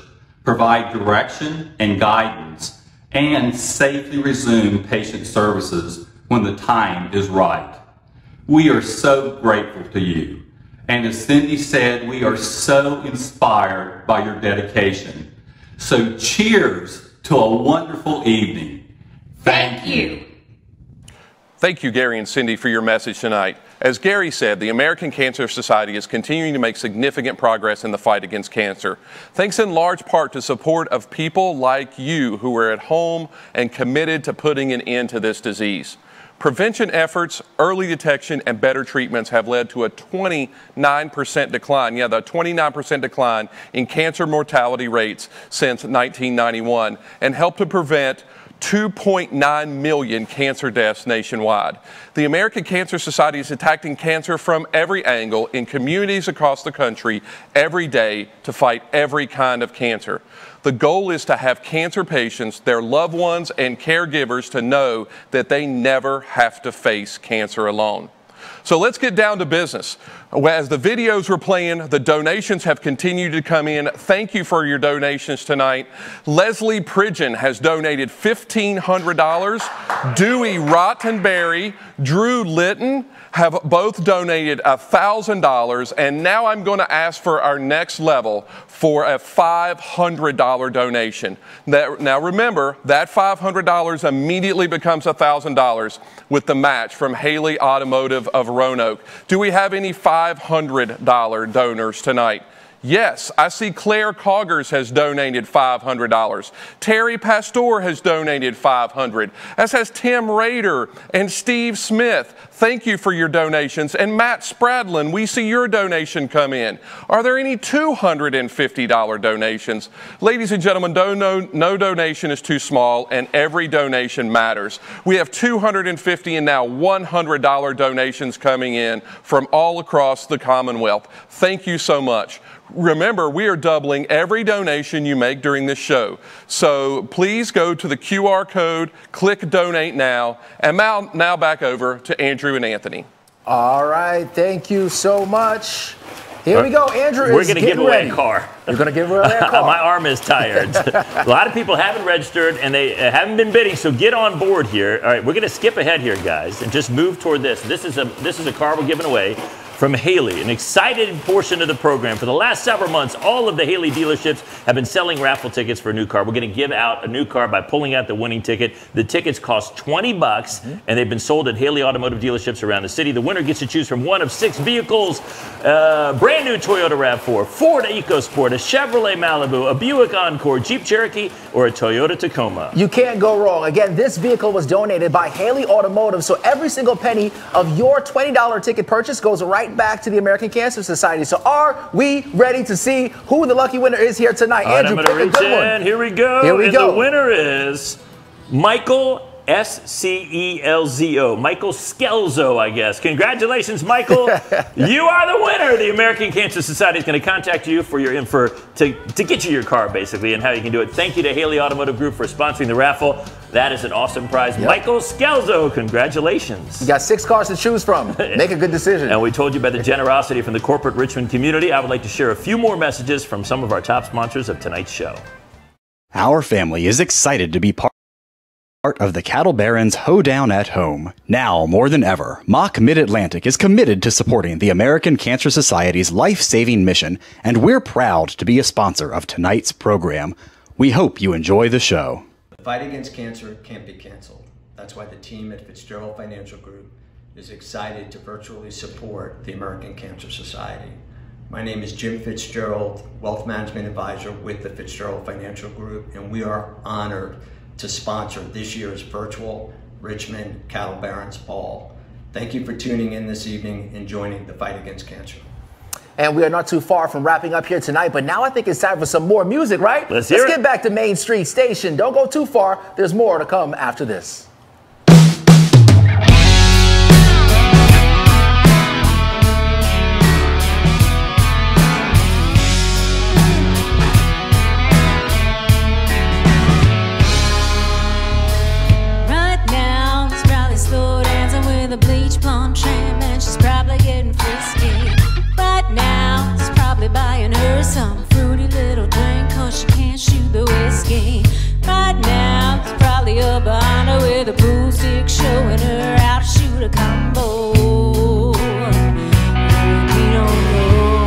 provide direction and guidance, and safely resume patient services when the time is right. We are so grateful to you. And as Cindy said, we are so inspired by your dedication. So cheers to a wonderful evening. Thank you. Thank you, Gary and Cindy, for your message tonight. As Gary said, the American Cancer Society is continuing to make significant progress in the fight against cancer, thanks in large part to support of people like you who are at home and committed to putting an end to this disease. Prevention efforts, early detection, and better treatments have led to a 29% decline, the 29% decline in cancer mortality rates since 1991, and helped to prevent 2.9 million cancer deaths nationwide. The American Cancer Society is attacking cancer from every angle in communities across the country every day to fight every kind of cancer. The goal is to have cancer patients, their loved ones, and caregivers to know that they never have to face cancer alone. So let's get down to business. As the videos were playing, the donations have continued to come in. Thank you for your donations tonight. Leslie Pridgeon has donated $1,500. Dewey Rottenberry, Drew Litton have both donated $1,000. And now I'm going to ask for our next level for a $500 donation. Now remember, that $500 immediately becomes $1,000 with the match from Haley Automotive of Roanoke. Do we have any $500 donors tonight? Yes, I see Claire Coggers has donated $500. Terry Pastor has donated $500, as has Tim Rader and Steve Smith. Thank you for your donations. And Matt Spradlin, we see your donation come in. Are there any $250 donations? Ladies and gentlemen, no donation is too small, and every donation matters. We have $250 and now $100 donations coming in from all across the Commonwealth. Thank you so much. Remember, we are doubling every donation you make during this show. So please go to the QR code, click Donate Now, and now back over to Andrew and Anthony. All right, thank you so much. Here we go, Andrew. We're going to give away a car. You're going to give away a car. My arm is tired. A lot of people haven't registered and they haven't been bidding, so get on board here. All right, we're going to skip ahead here, guys, and just move toward this. This is a car we're giving away from Haley, an excited portion of the program. For the last several months, all of the Haley dealerships have been selling raffle tickets for a new car. We're going to give out a new car by pulling out the winning ticket. The tickets cost $20, and they've been sold at Haley Automotive dealerships around the city. The winner gets to choose from one of 6 vehicles: brand new Toyota RAV4, Ford EcoSport, a Chevrolet Malibu, a Buick Encore, Jeep Cherokee, or a Toyota Tacoma. You can't go wrong. Again, this vehicle was donated by Haley Automotive, so every single penny of your $20 ticket purchase goes right back to the American Cancer Society. So are we ready to see who the lucky winner is here tonight? All right, Andrew, I'm going to reach in. Here we go. Here we go. The winner is Michael S-C-E-L-Z-O. Michael Scelzo, I guess. Congratulations, Michael. You are the winner. The American Cancer Society is going to contact you to get you your car, basically, and how you can do it. Thank you to Haley Automotive Group for sponsoring the raffle. That is an awesome prize. Yep. Michael Scelzo, congratulations. You got 6 cars to choose from. Make a good decision. And we told you about the generosity from the corporate Richmond community. I would like to share a few more messages from some of our top sponsors of tonight's show. Our family is excited to be part of the Cattle Barons Hoedown at Home. Now, more than ever, Mock Mid-Atlantic is committed to supporting the American Cancer Society's life-saving mission, and we're proud to be a sponsor of tonight's program. We hope you enjoy the show. The fight against cancer can't be canceled. That's why the team at Fitzgerald Financial Group is excited to virtually support the American Cancer Society. My name is Jim Fitzgerald, Wealth Management Advisor with the Fitzgerald Financial Group, and we are honored to sponsor this year's virtual Richmond Cattle Barons Ball. Thank you for tuning in this evening and joining the fight against cancer. And we are not too far from wrapping up here tonight, but now I think it's time for some more music, right? Let's get back to Main Street Station. Don't go too far. There's more to come after this. Right now, she's probably slow dancing with a bleach blonde tramp, and she's probably getting frisky. Right now, he's probably buying her some fruity little drink, 'cause she can't shoot the whiskey. Right now, he's probably up behind her with a pool stick, showing her how to shoot a combo. We don't know.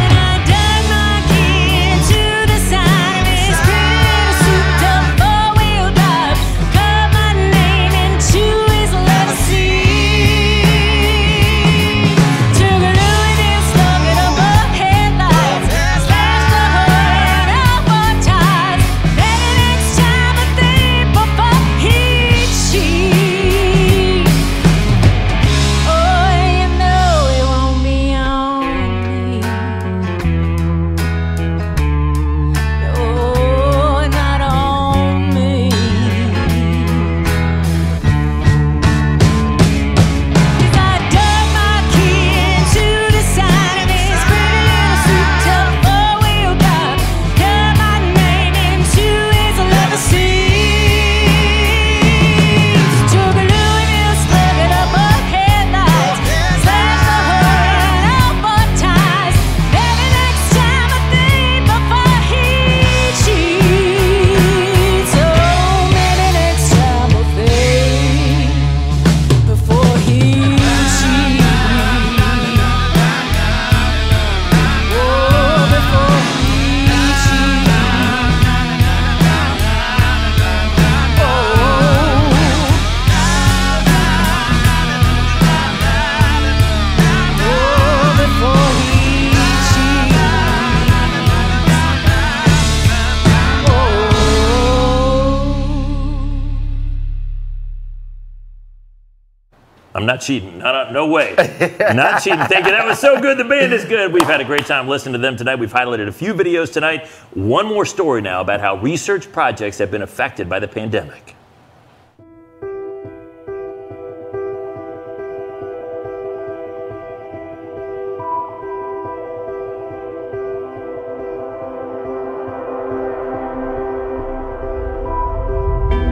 And I dug my key into the side of his pretty souped-up four-wheel drive, cut my name into his legacy. Took a Louis and stuck it up a not cheating. No way. Not cheating. Thank you. That was so good. The band is good. We've had a great time listening to them tonight. We've highlighted a few videos tonight. One more story now about how research projects have been affected by the pandemic.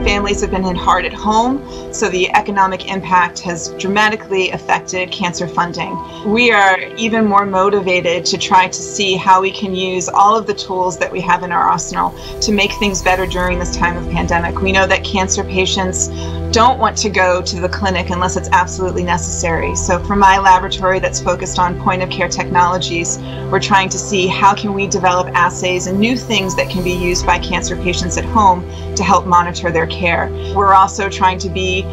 Families have been hit hard at home, so the economic impact has dramatically affected cancer funding. We are even more motivated to try to see how we can use all of the tools that we have in our arsenal to make things better during this time of pandemic. We know that cancer patients don't want to go to the clinic unless it's absolutely necessary. So for my laboratory that's focused on point of care technologies, we're trying to see how can we develop assays and new things that can be used by cancer patients at home to help monitor their care. We're also trying to be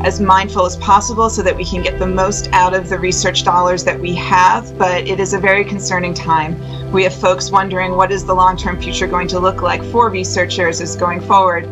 as mindful as possible so that we can get the most out of the research dollars that we have, but it is a very concerning time. We have folks wondering what is the long-term future going to look like for researchers as going forward.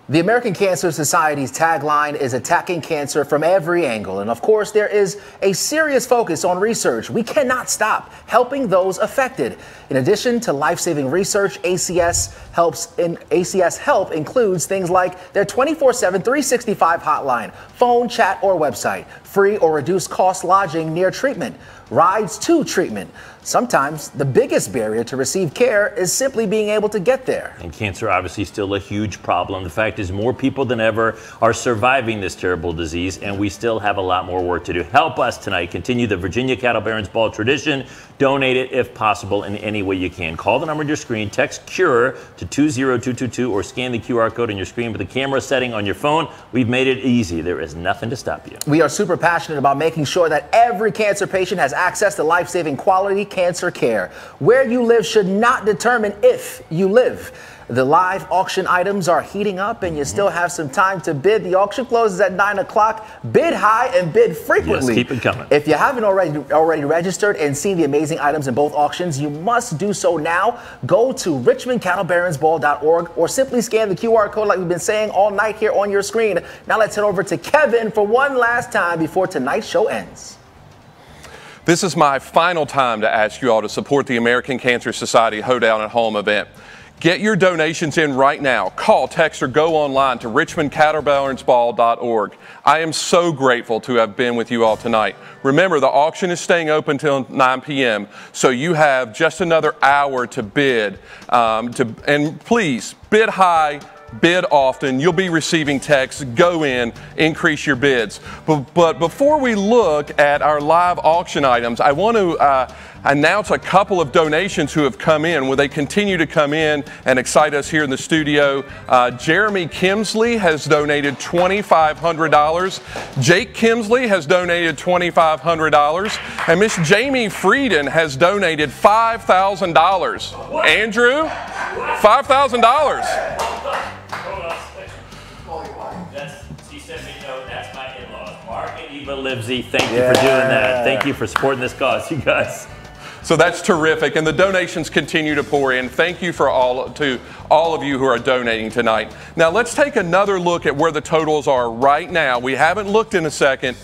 The American Cancer Society's tagline is attacking cancer from every angle. And of course, there is a serious focus on research. We cannot stop helping those affected. In addition to life-saving research, ACS help includes things like their 24/7, 365 hotline, phone, chat, or website, free or reduced cost lodging near treatment, rides to treatment. Sometimes the biggest barrier to receive care is simply being able to get there. And cancer obviously still a huge problem. The fact is more people than ever are surviving this terrible disease, and we still have a lot more work to do. Help us tonight continue the Virginia Cattle Barons Ball tradition. Donate it if possible in any way you can. Call the number on your screen, text CURE to 20222, or scan the QR code on your screen with the camera setting on your phone. We've made it easy. There is nothing to stop you. We are super passionate about making sure that every cancer patient has access to life-saving quality cancer care. Where you live should not determine if you live. The live auction items are heating up and you still have some time to bid. The auction closes at 9 o'clock. Bid high and bid frequently. Yes, keep it coming. If you haven't already registered and seen the amazing items in both auctions, you must do so now. Go to richmondcattlebaronsball.org or simply scan the QR code like we've been saying all night here on your screen. Now let's head over to Kevin for one last time before tonight's show ends. This is my final time to ask you all to support the American Cancer Society Hoedown at Home event. Get your donations in right now. Call, text, or go online to richmondcattlebaronsball.org. I am so grateful to have been with you all tonight. Remember, the auction is staying open until 9 p.m., so you have just another hour to bid. And please, bid high, bid often. You'll be receiving texts. Go in, increase your bids. But before we look at our live auction items, I want to announce a couple of donations who have come in. Will they continue to come in and excite us here in the studio? Jeremy Kimsley has donated $2,500. Jake Kimsley has donated $2,500. And Miss Jamie Frieden has donated $5,000. Andrew, $5,000. She sent me a note. That's my in-laws. Mark and Eva Livesey, thank you for doing that. Thank you for supporting this cause, you guys. So that's terrific, and the donations continue to pour in. Thank you to all of you who are donating tonight. Now let's take another look at where the totals are right now. We haven't looked in a second.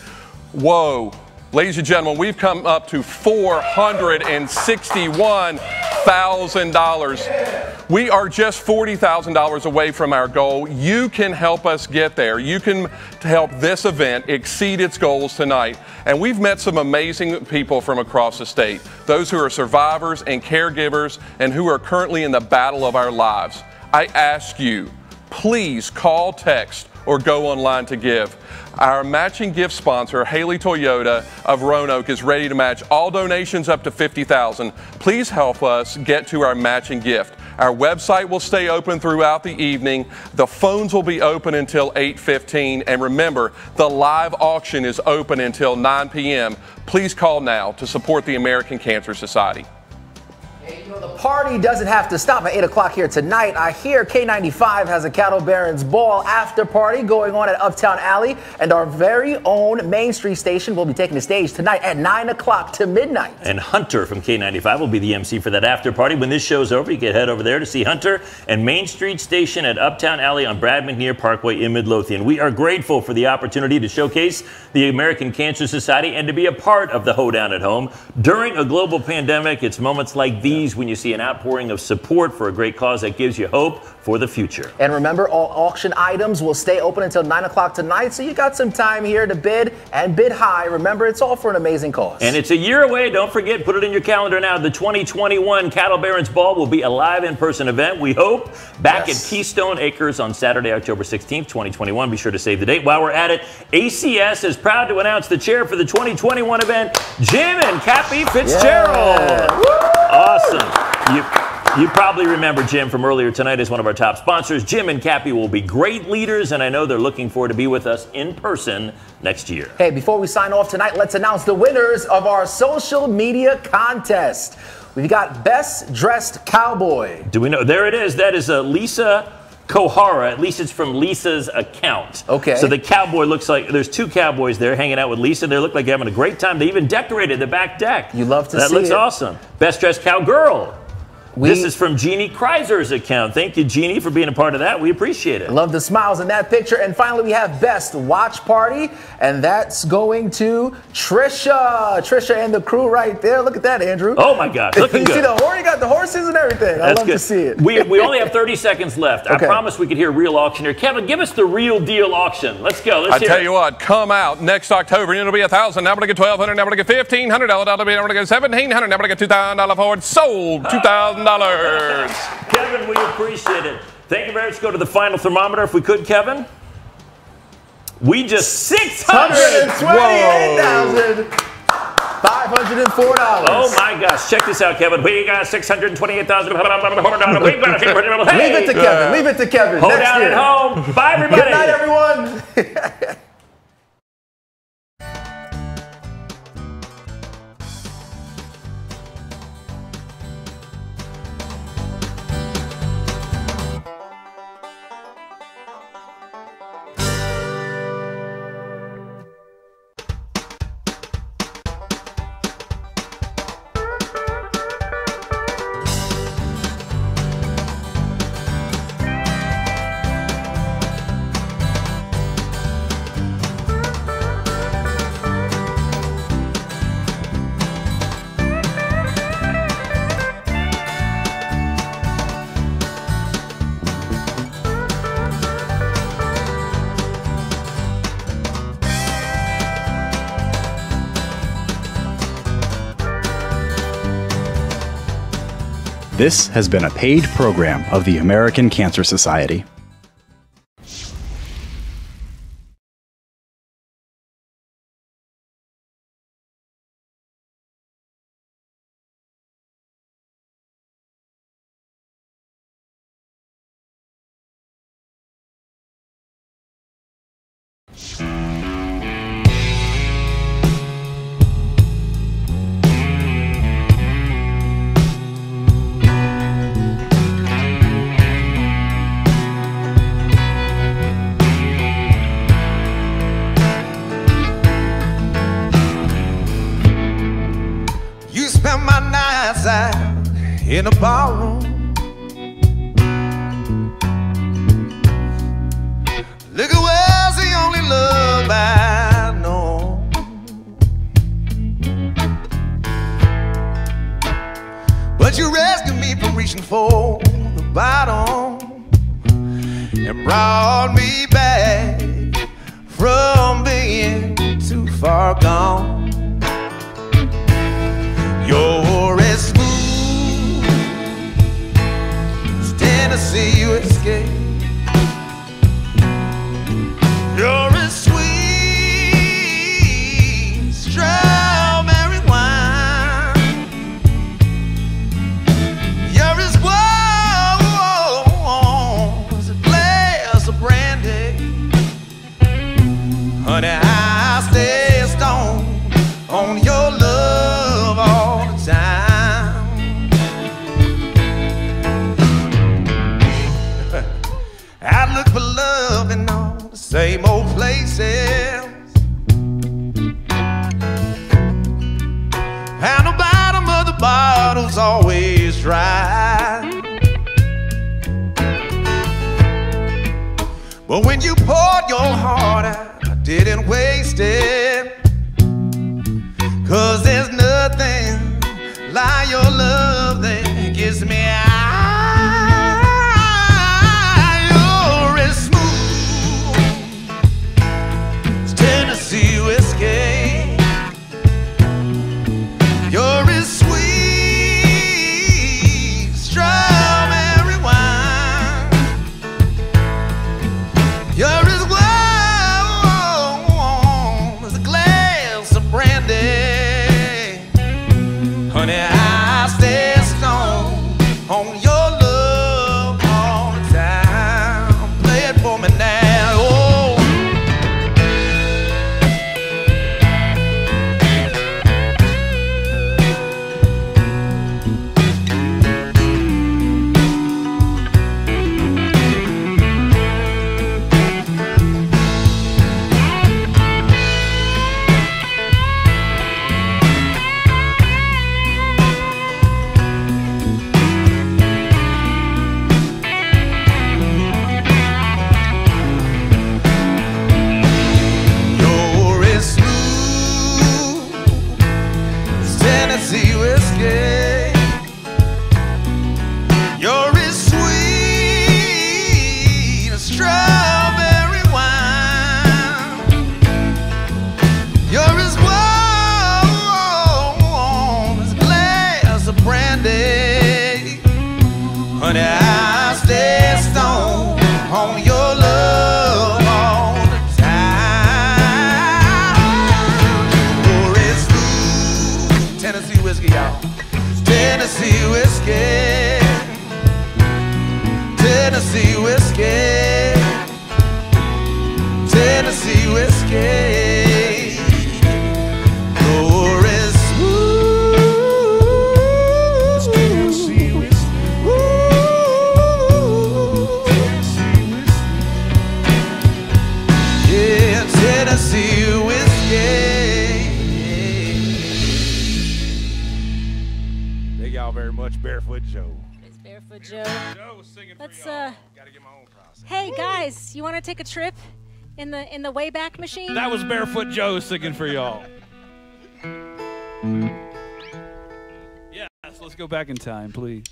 Whoa. Ladies and gentlemen, we've come up to $461,000. We are just $40,000 away from our goal. You can help us get there. You can help this event exceed its goals tonight. And we've met some amazing people from across the state, those who are survivors and caregivers and who are currently in the battle of our lives. I ask you, please call, text, or go online to give. Our matching gift sponsor, Haley Toyota of Roanoke, is ready to match all donations up to $50,000. Please help us get to our matching gift. Our website will stay open throughout the evening. The phones will be open until 8:15. And remember, the live auction is open until 9 p.m. Please call now to support the American Cancer Society. Hey, The party doesn't have to stop at 8 o'clock here tonight. I hear K95 has a Cattle Barons Ball after party going on at Uptown Alley, and our very own Main Street station will be taking the stage tonight at 9 o'clock to midnight. And Hunter from K95 will be the MC for that after party. When this show's over, you can head over there to see Hunter and Main Street station at Uptown Alley on Brad McNear Parkway in Midlothian. We are grateful for the opportunity to showcase the American Cancer Society and to be a part of the Hoedown at Home. During a global pandemic, it's moments like these when you see an outpouring of support for a great cause that gives you hope for the future. And remember, all auction items will stay open until 9 o'clock tonight, so you got some time here to bid and bid high. Remember, it's all for an amazing cause. And it's a year away. Don't forget, put it in your calendar now. The 2021 Cattle Barons Ball will be a live in-person event, we hope, back at Keystone Acres on Saturday, October 16th, 2021. Be sure to save the date. While we're at it, ACS is proud to announce the chair for the 2021 event, Jim and Cappy Fitzgerald. Awesome. You probably remember Jim from earlier tonight as one of our top sponsors. Jim and Cappy will be great leaders, and I know they're looking forward to be with us in person next year. Hey, before we sign off tonight, let's announce the winners of our social media contest. We've got Best Dressed Cowboy. Do we know? There it is. That is Lisa Kohara. At least it's from Lisa's account. Okay. So the cowboy looks like there's two cowboys there hanging out with Lisa. They look like they're having a great time. They even decorated the back deck. You love to see it. That looks awesome. Best Dressed Cowgirl. This is from Jeannie Kreiser's account. Thank you, Jeannie, for being a part of that. We appreciate it. Love the smiles in that picture. And finally, we have Best Watch Party, and that's going to Trisha. Trisha and the crew right there. Look at that, Andrew. Oh, my gosh. Looking you good. see the horse? You got the horses and everything. I love to see it. We only have 30 seconds left. I promise we could hear real auctioneer. Kevin, give us the real deal auction. Let's go. Let's hear it. I tell you what, come out next October, and it'll be $1,000. Now I'm going to get $1,200. Now I'm going to get $1,500. Now I'm going to get $1,700. Now I'm going to get $2,000 forward. Sold $2,000. Kevin, we appreciate it. Thank you very much. Go to the final thermometer if we could, Kevin. We just $628,504. Oh my gosh. Check this out, Kevin. We got $628,000. Leave it to Kevin. Leave it to Kevin. Hoedown at home. Bye, everybody. Good night, everyone. This has been a paid program of the American Cancer Society. In a ballroom, liquor was the only love I know. But you rescued me from reaching for the bottom and brought me back from being too far gone. You're as smooth to see you escape. You're as sweet strawberry wine. You're as warm as a glass of brandy. Honey, I stay stoned on your love all the time. same old places. And the bottom of the bottle's always dry. But when you poured your heart out, I didn't waste it. 'Cause there's nothing like your love that gives me high. You're as smooth as Tennessee whiskey. You're as sweet as strawberry wine. You're as warm as a glass of brandy. Honey, I stay strong on your love all the time. Play it for me now. Oh. Tennessee whiskey. You're as sweet as strawberry wine. You're as warm as a glass of brandy. Honey, I stay stoned on your love all the time. You're as smooth Tennessee whiskey, y'all. Tennessee whiskey. Tennessee whiskey. Tennessee whiskey. You're as smooth as Tennessee whiskey. Tennessee whiskey. Yeah, Tennessee whiskey. Thank y'all very much, Barefoot Joe. It's Barefoot Joe. Joe was singing Let's for y'all. Gotta get my own process. Hey guys, you want to take a trip in the Wayback Machine? That was Barefoot Joe singing for y'all. Yes, let's go back in time, please.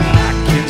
I can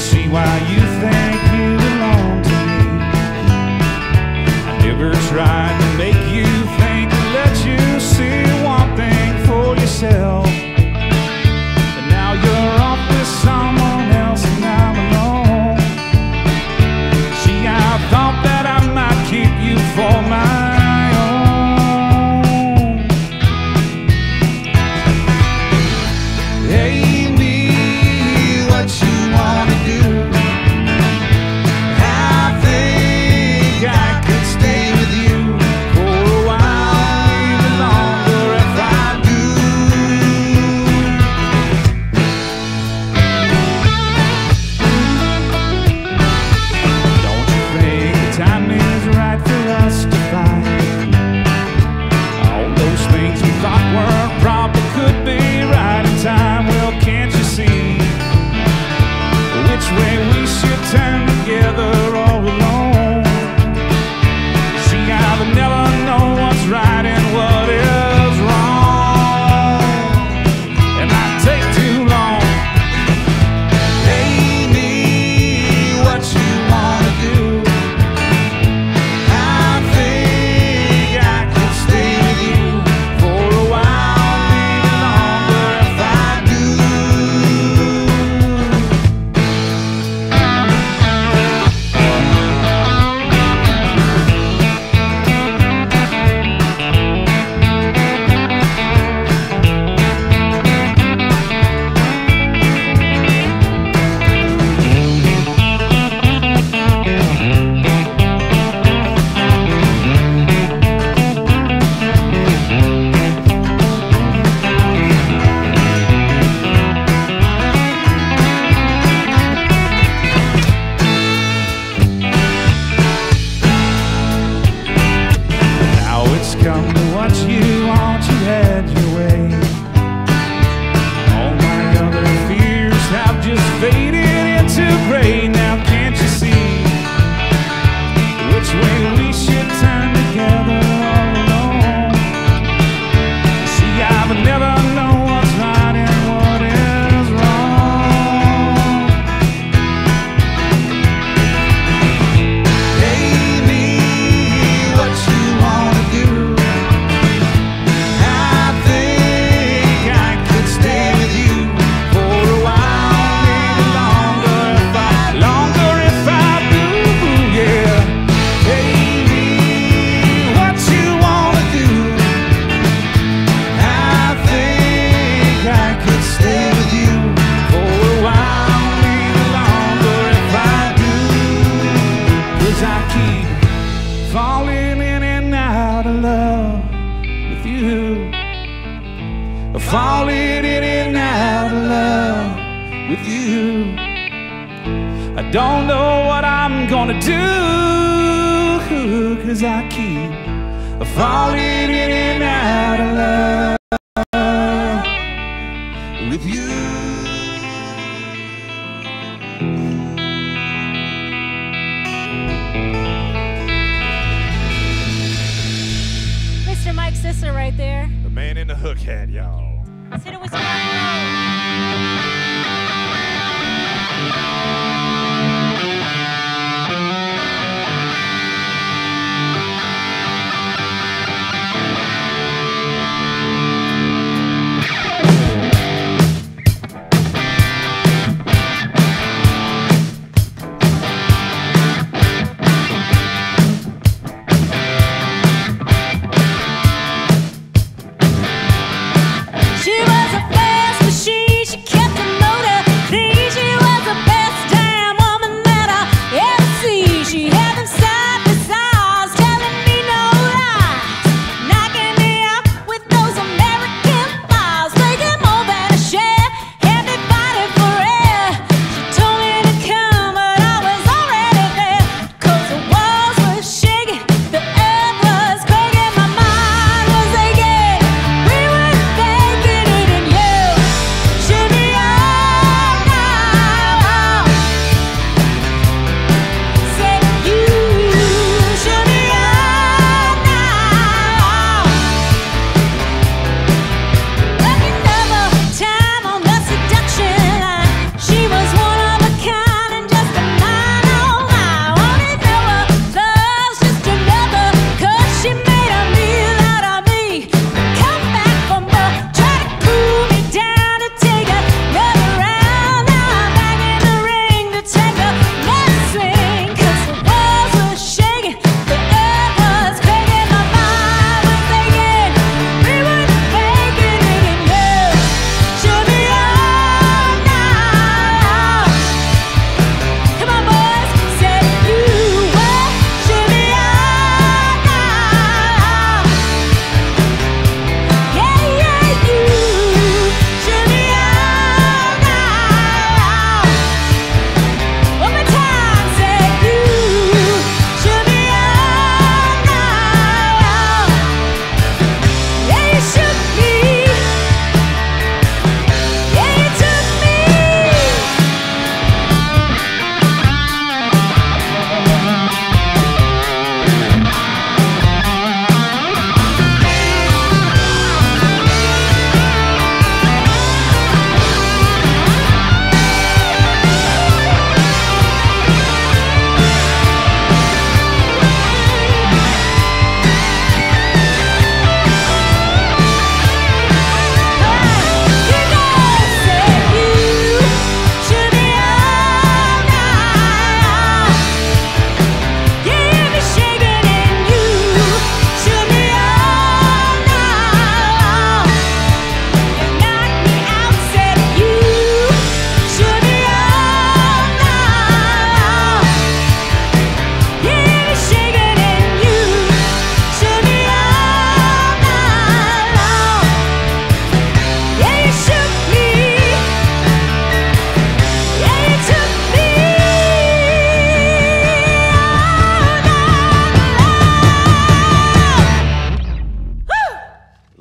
had your way. All my other fears have just faded into gray. Now can't you see which way we should turn together all alone? See, I've never known what's right and what is wrong. Hey, me, what you wanna do? I think I could stay with you for a while, maybe longer if I do, yeah. Hey, me, what you wanna do? I think I could stay with you for a while, maybe longer if I do. 'Cause I keep falling in and out of love with you. Falling in and out of love with you. I don't know what I'm gonna do, 'cause I keep falling in and out of love with you. Mr. Mike Sisser right there. The man in the hook hat, y'all. Let's hit it with some rock and roll. She was a fast machine, she kept a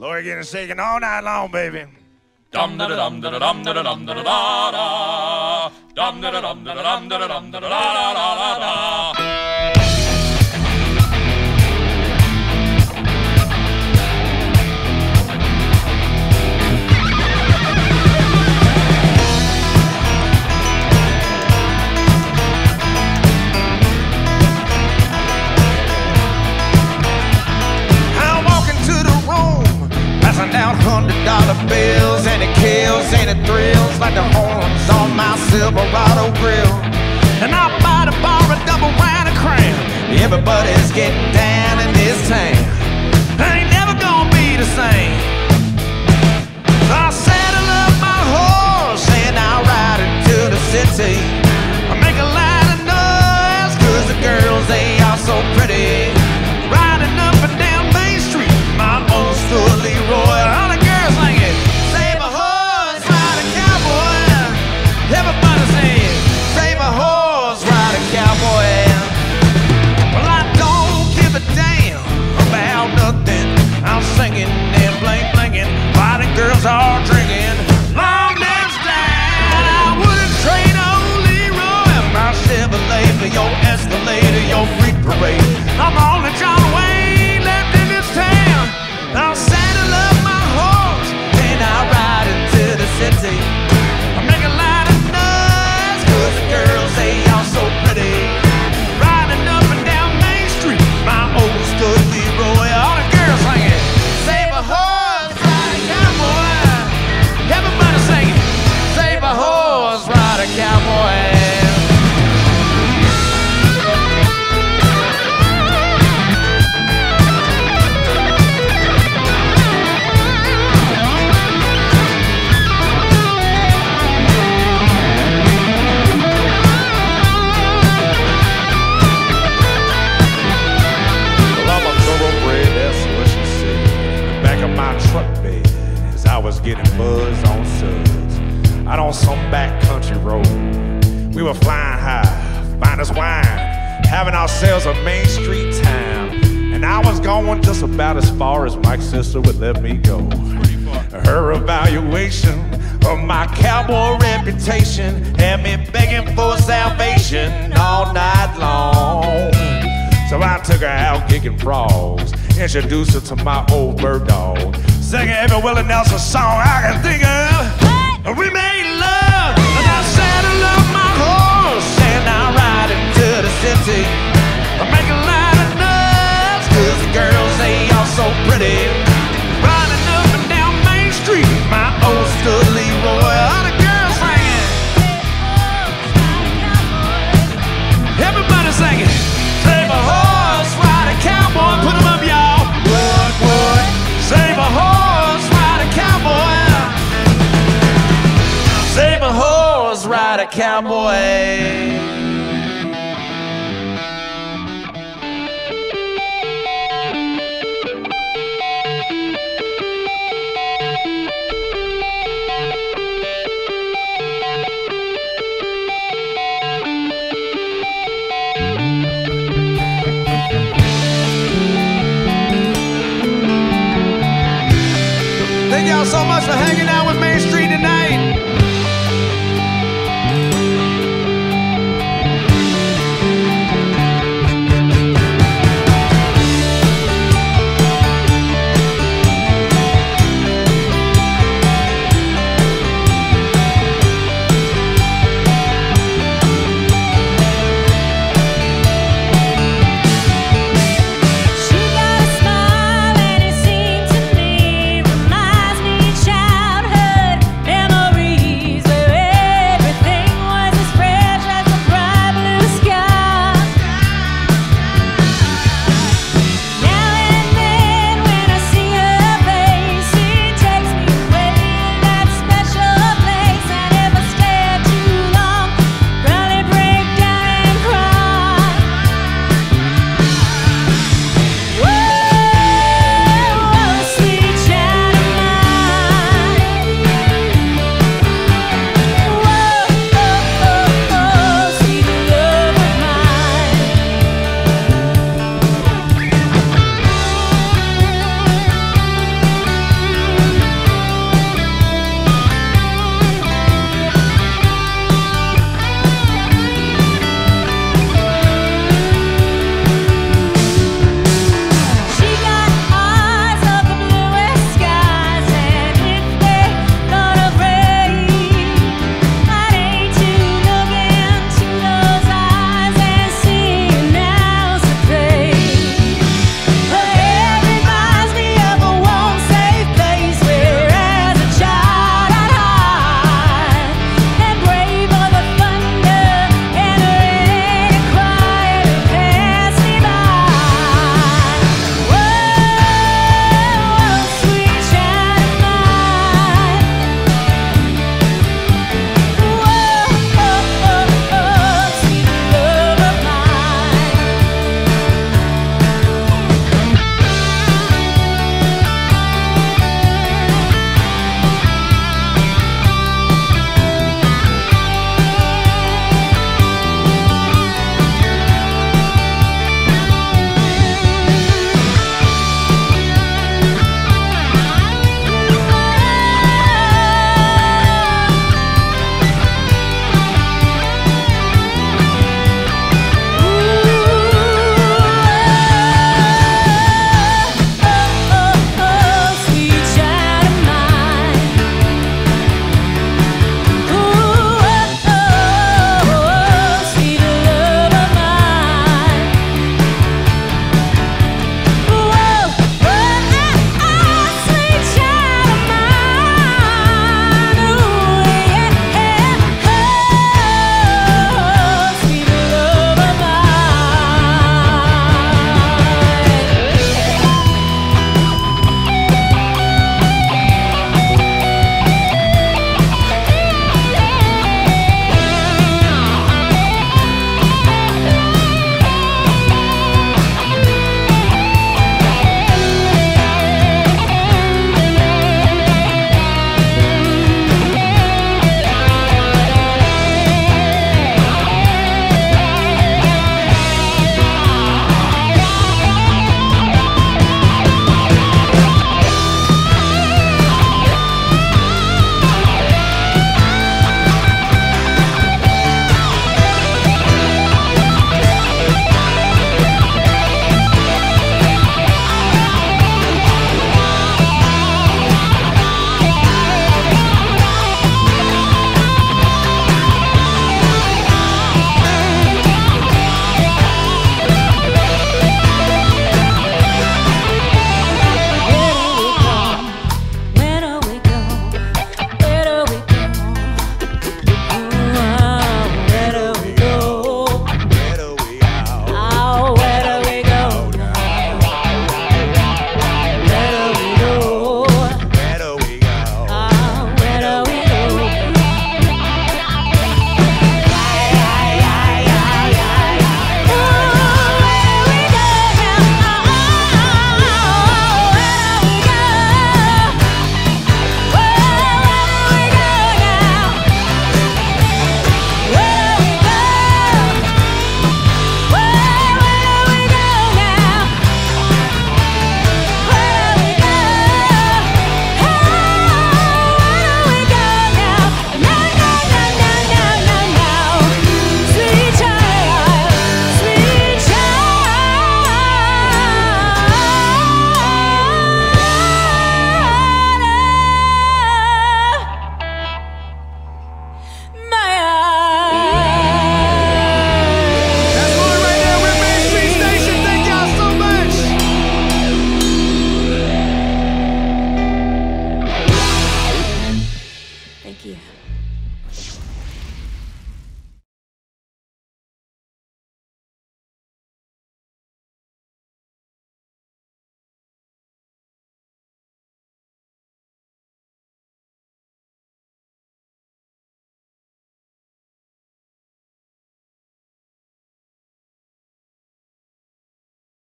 Lord, getting shaking all night long, baby. Dum da da dum da da dum da da dum da da da da. Dum da da dum da da dum da da dum da da da da da. Passing out $100 bills, and it kills and it thrills like the horns on my Silverado grill. And I'll buy the bar a double round of crown. Everybody's getting down in this town. Ain't never gonna be the same. So I saddle up my horse and I'll ride into the city. I make a lot of noise 'cause the girls, they are so pretty. Riding up and down Main Street, my old store Leroy. All the girls singing, save a horse, ride a cowboy. Everybody saying, save a horse, ride a cowboy. Well, I don't give a damn about nothing. I'm singing and bling-blinging while the girls are drinking. Long dance down, I wouldn't trade old Leroy. My Chevrolet for your Escalade or your Freak Parade. I'm on the John Wayne left in this town. I'll saddle up my horse and I'll ride into the city. I make a lot of noise 'cause the girls, they are so pretty. Riding up and down Main Street, my old stud Leroy. All the girls singing, save a horse, ride a cowboy. Everybody singing, save a horse, ride a cowboy. My truck bed as I was getting buzz on suds out on some back country road. We were flying high, fine as wine, having ourselves a Main Street time. And I was going just about as far as my sister would let me go. Her evaluation of my cowboy reputation had me begging for salvation all night long. So I took her out kicking frogs, introduced her to my old bird dog, singing every Willie Nelson song I can think of. We made love, and I saddle up my horse and I ride into the city. I make a lot of noise 'cause the girls, they are so pretty. Riding up and down Main Street, my old stud Leroy. All the girls singing, everybody singing, save a horse, ride a cowboy. Put 'em up, y'all. What? Save a horse, ride a cowboy. Save a horse, ride a cowboy. Thank y'all so much for hanging out with Main Street tonight.